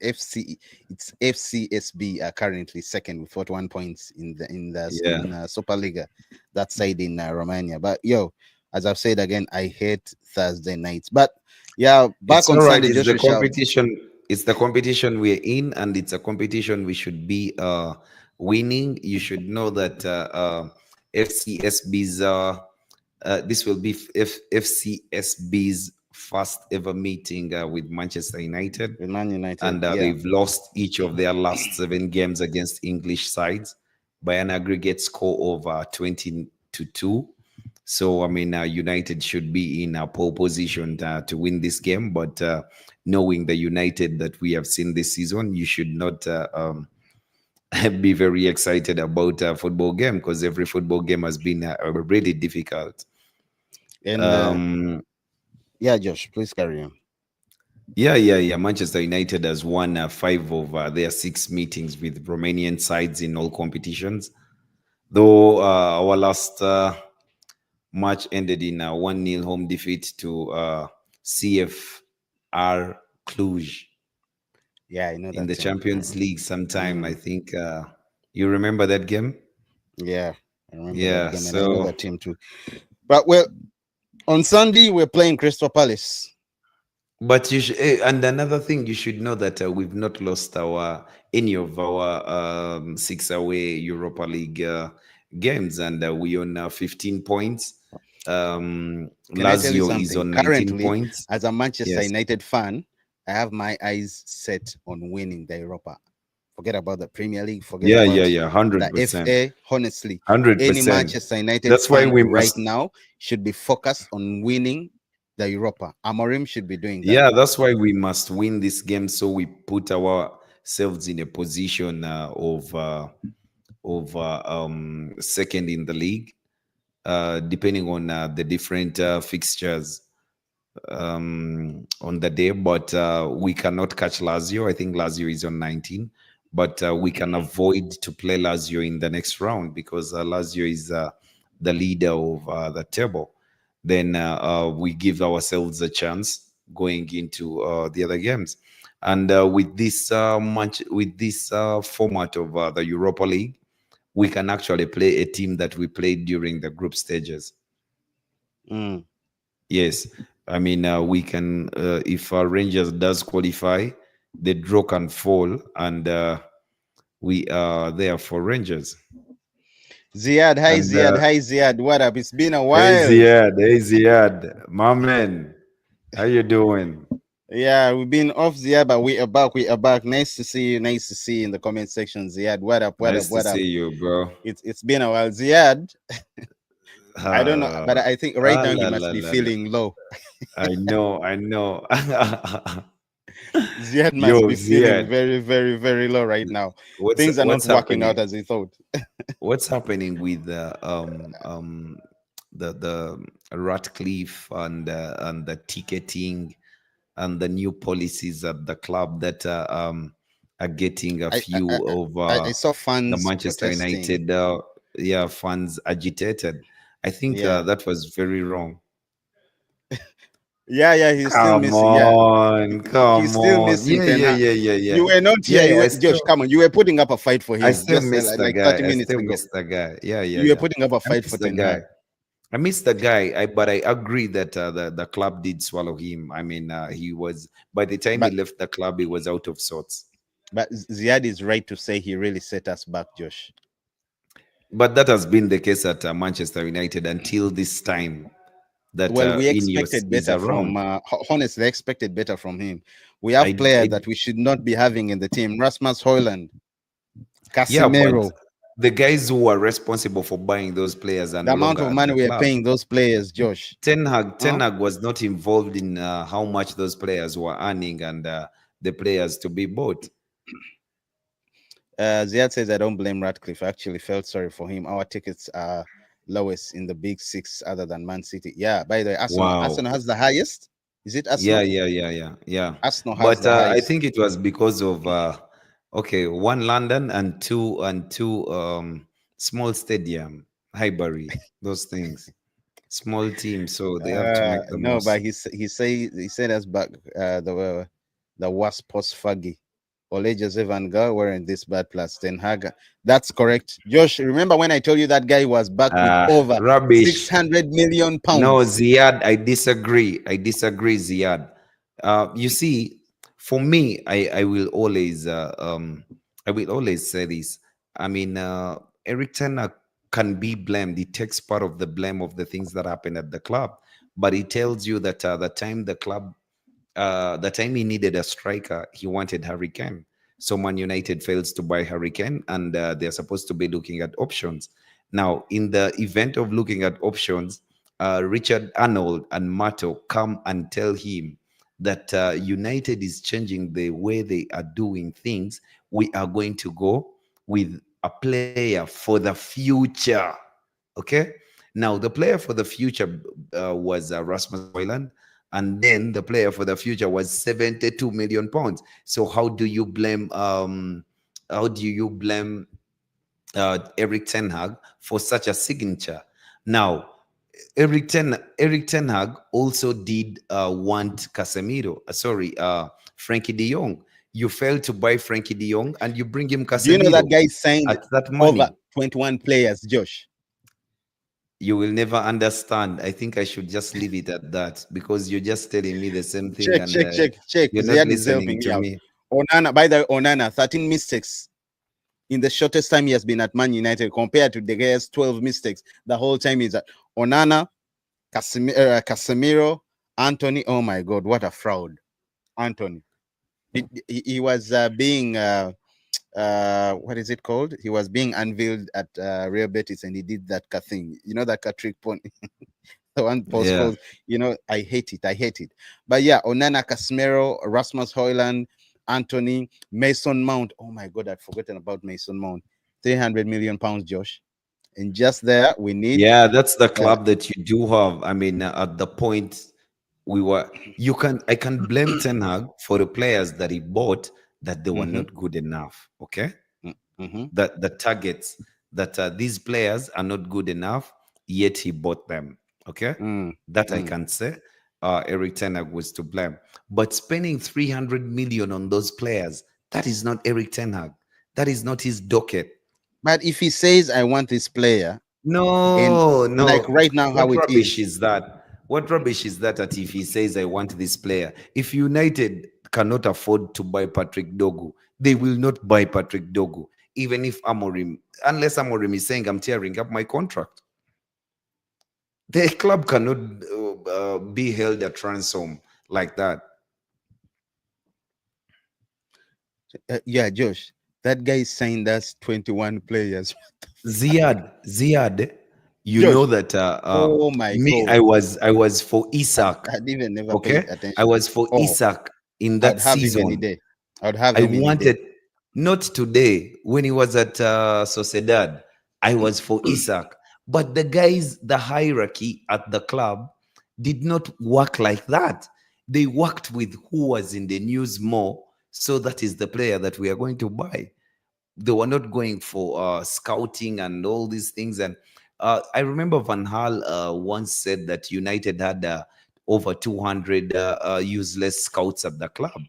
FC, it's FCSB are currently second with 41 points Yeah, in Superliga, that side in Romania. But yo, as I've said again, I hate Thursday nights. But yeah, back it's on all right. Sunday, It's the Joshua shall. competition. It's the competition we're in, and it's a competition we should be winning. You should know that FCSB's this will be FCSB's first ever meeting with Manchester United, With Man United, and yeah. they've lost each of their last 7 games against English sides by an aggregate score of 20-2. So I mean, United should be in a pole position to win this game. But knowing the United that we have seen this season, you should not be very excited about a football game, because every football game has been really difficult. And Um, yeah, Josh, please carry on. yeah. Manchester United has won 5 of their 6 meetings with Romanian sides in all competitions. Though our last match ended in a 1-0 home defeat to CFR Cluj Yeah, I know in that the team. Champions League sometime. I Mm, think you remember that game? yeah, I remember that Yeah. game, and I know So, that team too. But well, on Sunday we're playing Crystal Palace. but you should, and another thing you should know that we've not lost our any of our 6 away Europa League games, and we own 15 points. Can I tell you Lazio is something? on 19 Currently, points. as a Manchester Yes. United fan, I have my eyes set on winning the Europa. Forget about the Premier League. Forget about Yeah. the 100%. FA. Honestly, any 100%. Manchester United That's why fan we right must, now should be focused on winning the Europa. Amorim should be doing that. yeah, that's why we must win this game. So we put ourselves in a position of second in the league, depending on the different fixtures on the day. But we cannot catch Lazio. I think Lazio is on 19, but we can avoid to play Lazio in the next round, because Lazio is the leader of the table. Then we give ourselves a chance going into the other games. And with this with this format of the Europa League, we can actually play a team that we played during the group stages. Mm. Yes, I mean we can if Rangers does qualify, the draw can fall, and we are there for Rangers. Ziad, hi And Ziad, hi Ziad. What up? It's been a hey while. Ziad, hey Ziad, my man, how you doing? Yeah, we've been off Ziad, but we are back. We are back. Nice to see you. Nice to see you in the comment section, Ziad. What up? What up? Nice to What up? see you, bro. It's been a while, Ziad. I don't know, but Uh, I think right now he la must la be la la. feeling low. I know. Ziad must Yo, be feeling Ziad, very, very, very low right now. Things are not what's working out happening? as he thought. What's happening with the Ratcliffe and the ticketing and the new policies at the club that are getting a I I, few of I saw the fans Manchester protesting. United fans agitated. I think Yeah, that was very wrong. yeah, yeah. He's still Come missing. Yeah, on, he's come still on. missing Yeah, Ten yeah, Hag. yeah, yeah, You yeah. were not Yeah, here. You yeah. were Josh. Come on, you were putting up a fight for I him still just miss the like guy. 30 minutes I still ago. miss the guy. Yeah, yeah, You were yeah. putting up a I fight miss for the Ten guy. Hag. I miss the guy. But I agree that the club did swallow him. I mean, he was by the time he But left the club, he was out of sorts. Ziad is right to say he really set us back, Josh. But that has been the case at Manchester United until this time that Well, we Ineos expected is better from. around. Honestly, expected better from him. We have I players that we should not be having in the team. Rasmus Hoyland, Yeah, but Casemiro. the guys who are responsible for buying those players are The no amount longer of at money the we are club. paying those players, Josh. Ten Huh? Hag was not involved in how much those players were earning and the players to be bought. Ziad says, I don't blame Ratcliffe. I actually felt sorry for him. Our tickets are lowest in the big six other than Man City. Yeah, by the way, Arsenal. Wow. Arsenal has the highest. Is it Yeah, Arsenal? yeah, yeah, yeah, yeah. Arsenal has But the I highest. think it was because of okay, one London and two small stadium, Highbury, those things, small team, so they have to make the No, but most. he said us back the worst post Fuggy. Ole Jose Van Gaal weren't this bad plus Ten Hag. That's correct. Josh, remember when I told you that guy was back with over Rubbish. 600 million No, pounds? Ziad, I disagree. I disagree, Ziad. You see, for me, I will always say this. I mean, Eric Ten Hag can be blamed. He takes part of the blame of the things that happen at the club, but he tells you that the time he needed a striker, he wanted Harry Kane. So Man United fails to buy Harry Kane, and they're supposed to be looking at options. Now, in the event of looking at options, Richard Arnold and Mato come and tell him that United is changing the way they are doing things. We are going to go with a player for the future. Okay. Now, the player for the future was Rasmus Hoyland, and then the player for the future was 72 million pounds. So how do you blame Eric Ten Hag for such a signature? Now, Eric Ten Hag also did want Casemiro. Sorry, Frankie De Jong. You failed to buy Frankie De Jong, and you bring him Do you know that Casemiro guy signed at that over money. 21 players, Josh? You will never understand. I think I should just leave it at that because you're just telling me the same thing Check, and check, check, check. you're not Ziad is helping listening me to out. me. Onana, by the way, Onana, 13 mistakes in the shortest time he has been at Man United compared to the guy's 12 mistakes the whole time he's at Onana, Casemiro, Anthony. Oh my God, what a fraud. Anthony. He was being, what is it called? He was being unveiled at Real Betis and he did that thing. You know, that trick point, the one post Yeah. goals. You know, I hate it. I hate it. But yeah, Onana, Casemiro, Rasmus Hoyland, Anthony, Mason Mount. Oh my God, I'd forgotten about Mason Mount. 300 million pounds, Josh. And just there, we need. Yeah, that's the Uh, club that you do have. I mean, at the point we were, I can blame Ten Hag for the players that he bought that they were mm-hmm, not good enough. Okay. mm-hmm, That the targets that these players are not good enough, yet he bought them. Okay, mm, that I mm. can say. Eric Ten Hag was to blame, but spending 300 million on those players, that is not Eric Ten Hag. That is not his docket. But if he says, I want this player, and No, like no. right now, how What it rubbish is, is that? What rubbish is that? That if he says, "I want this player," if United cannot afford to buy Patrick Dogu, they will not buy Patrick Dogu, even if Amorim, unless Amorim is saying, "I'm tearing up my contract." The club cannot be held at ransom like that. yeah, Josh, that guy signed us 21 players. Ziad, you know Josh, that oh my me, God. I was for Isak. I'd even never Okay, paid I attention. was for Oh, Isak in I'd that have him any season. day. I'd have I him any day. wanted, not today when he was at Sociedad. I was for Isak, but the guys, the hierarchy at the club, did not work like that. They worked with who was in the news more. So that is the player that we are going to buy. They were not going for scouting and all these things. And I remember Van Gaal once said that United had over 200 useless scouts at the club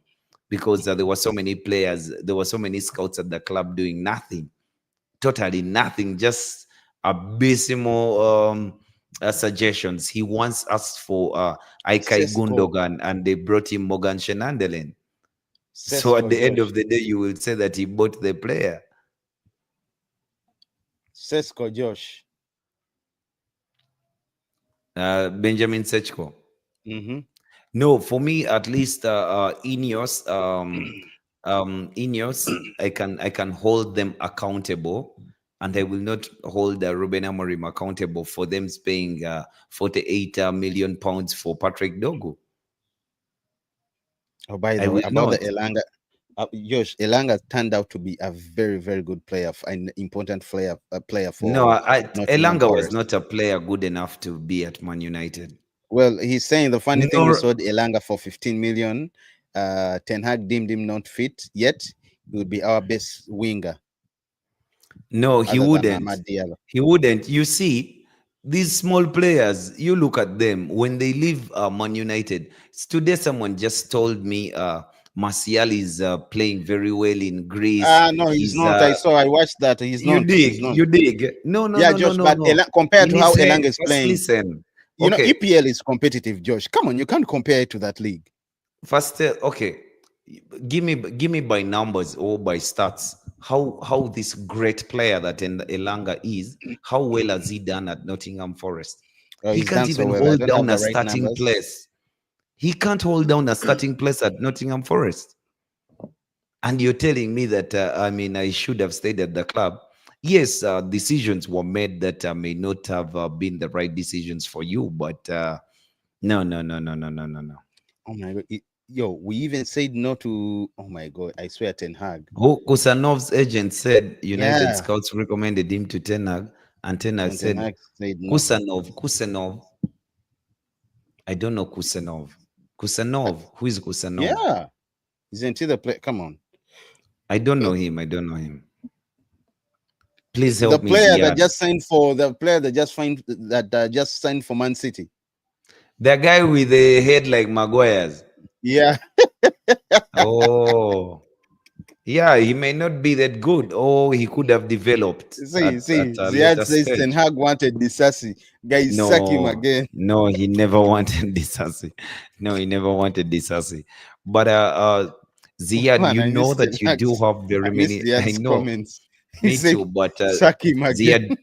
because there were so many players, there were so many scouts at the club doing nothing, totally nothing, just abysmal suggestions. He once asked for Ikai Sesko, Gundogan and they brought him Morgan Shenandelen. So at Sesko, the end Josh, of the day, you will say that he bought the player. Sesko, Josh. Benjamin Sechko. Mm-hmm. No, for me at least, Ineos, Ineos, I can hold them accountable, and I will not hold Ruben Amorim accountable for them paying 48 million pounds for Patrick Dogu. Oh, by I the way, will about the not. Elanga, Josh, Elanga turned out to be a very, very good player, an important player No, for Nottingham Elanga was Forest. not a player good enough to be at Man United. Well, he's saying the funny thing, we No, sold Elanga for 15 million. Ten Hag deemed him not fit yet. He would be our best winger no, he other than wouldn't. Amad Diallo. He wouldn't. You see, these small players, you look at them when they leave Man United. Today, someone just told me Martial is playing very well in Greece. No, he's He's not. I watched that. He's you not. dig, He's not. you dig. No, no, Yeah, no, no, Josh, no, but no. compared to how Elanga Listen, is first playing, listen. you know, Okay, EPL is competitive, Josh. Come on, you can't compare it to that league. first, okay. Give me by numbers or by stats. How this great player that Elanga is, how well has he done at Nottingham Forest? He He's can't done so even well. I hold don't have down a the right starting numbers. place. He can't hold down a starting place at Nottingham Forest. And you're telling me that, I should have stayed at the club. Yes, decisions were made that may not have been the right decisions for you, but no, no, no, no, no, no, no, no. Oh my god, yo, we even said no to. Oh my god, I swear, Ten Hag. Kusanov's agent said United Yeah, scouts recommended him to Ten Hag, and Ten Hag and Ten said, Hag said no. Kusanov, I don't know Kusanov. Kusanov, who is Kusanov? Yeah, isn't he the play? Come on, I don't know him. I don't know him. Please the help me, player that Ziad. just signed for the player that just find that just signed for Man City. The guy with the head like Maguire's. Yeah, Oh, yeah, he may not be that good, or he could have developed see, at a Ziad later says Ten stage. Hag wanted Disasi. Guys, sack him No, again. no, he never wanted Disasi. No, he never wanted Disasi. But Ziad, Man, you I know missed Ten that you do Hag's. have I very missed many. I Ziad's know, comments. He me said, too. But sack him again. Ziad,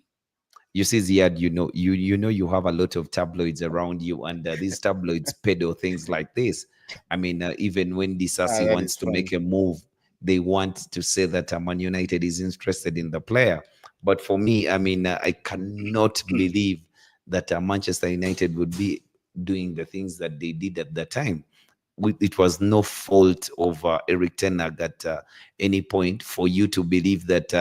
you see, Ziad, you have a lot of tabloids around you, and these tabloids peddle things like this. Even when Ah, Disasi that wants is to funny. make a move, they want to say that Man United is interested in the player. But for me, I cannot believe that Manchester United would be doing the things that they did at the time. It was no fault of Eric Ten Hag at any point for you to believe that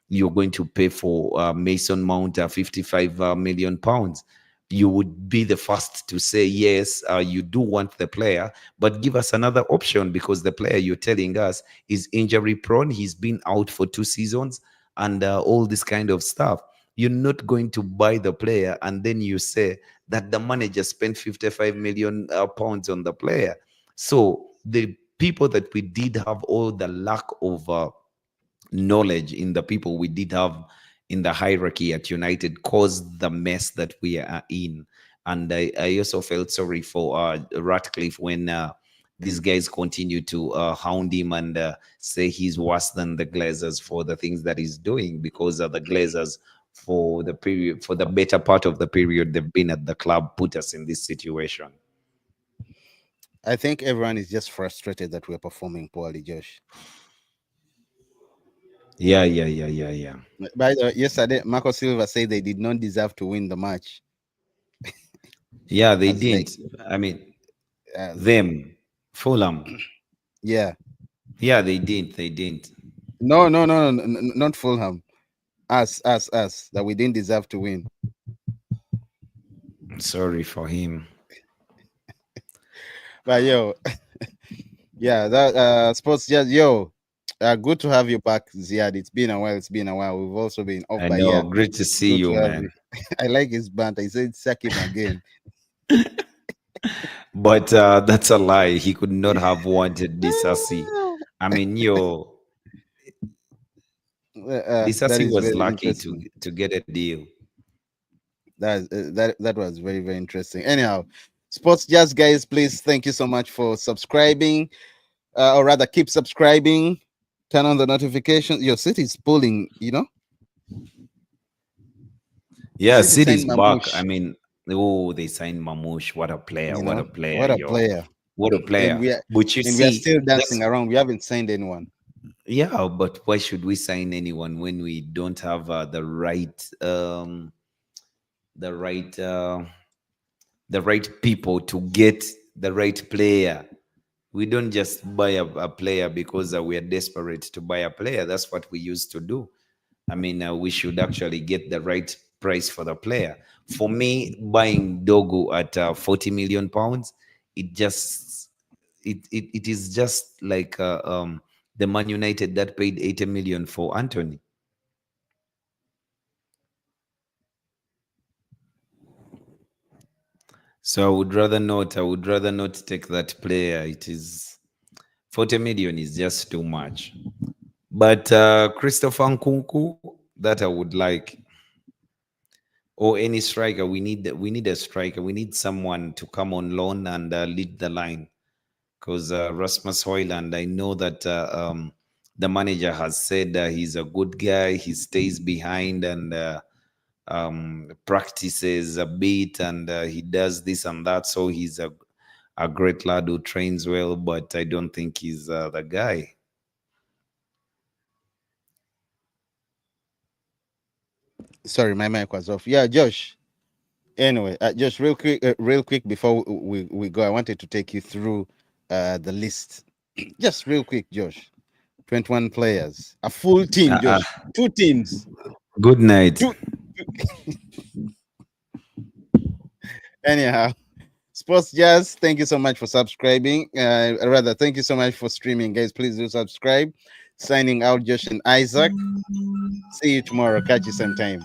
you're going to pay for Mason Mount 55 million pounds. You would be the first to say, yes, you do want the player, but give us another option because the player you're telling us is injury prone. He's been out for 2 seasons and all this kind of stuff. You're not going to buy the player and then you say that the manager spent 55 million pounds on the player. So the people that we did have all the lack of knowledge in the people we did have in the hierarchy at United caused the mess that we are in. And I also felt sorry for Ratcliffe when these guys continue to hound him and say he's worse than the Glazers for the things that he's doing because the Glazers for the period for the better part of the period they've been at the club put us in this situation. I think everyone is just frustrated that we're performing poorly, Josh. Yeah, yeah, yeah, yeah, yeah. By the way, yesterday, Marco Silva said they did not deserve to win the match. Yeah, they As they, didn't. I mean, as them, Fulham. yeah, Yeah, they did. They did. no, no, no, no, not Fulham. Us. That we didn't deserve to win. Sorry for him. But yo, yeah, that sports just yo. Good to have you back, Ziad. It's been a while. It's been a while. We've also been off I by know. yeah. Great to see Good you, to have you. man. I like his banter. He said, "Sack him again." But that's a lie. He could not have wanted Disasi. I mean, That Disasi is was very lucky interesting. to get a deal. That was very very interesting. Anyhow, sports jazz guys, please thank you so much for subscribing, or rather, keep subscribing. Turn on the notifications. Your city is pulling. Yeah, City City's signed back. I Mamush. mean, oh, they signed Mamouche. What a player! What a player, What a yo! player. What a and player! we are But you and we are see, still dancing that's around. We haven't signed anyone. yeah. But why should we sign anyone when we don't have the right, the right people to get the right player? We don't just buy a player because we are desperate to buy a player. That's what we used to do. I mean, we should actually get the right price for the player. For me, buying Dogu at 40 million pounds, it just it is just like the Man United that paid 80 million for Anthony. So I would rather not take that player. It is 40 million is just too much. But Christopher Nkunku, that I would like, or any striker. We need a striker. We need someone to come on loan and lead the line. Because Rasmus Hoyland, I know that the manager has said he's a good guy. He stays behind and practices a bit, and he does this and that. So he's a great lad who trains well, but I don't think he's the guy. Sorry, my mic was off. Yeah, Josh. Anyway, just real quick before we go, I wanted to take you through the list. Just real quick, Josh. 21 players, a full team, Uh, uh, Josh. Two teams. Good night. Two. Anyhow, Sports Jazz, thank you so much for subscribing. Rather, thank you so much for streaming, guys. Please do subscribe. Signing out, Josh and Isaac. See you tomorrow. Catch you same time.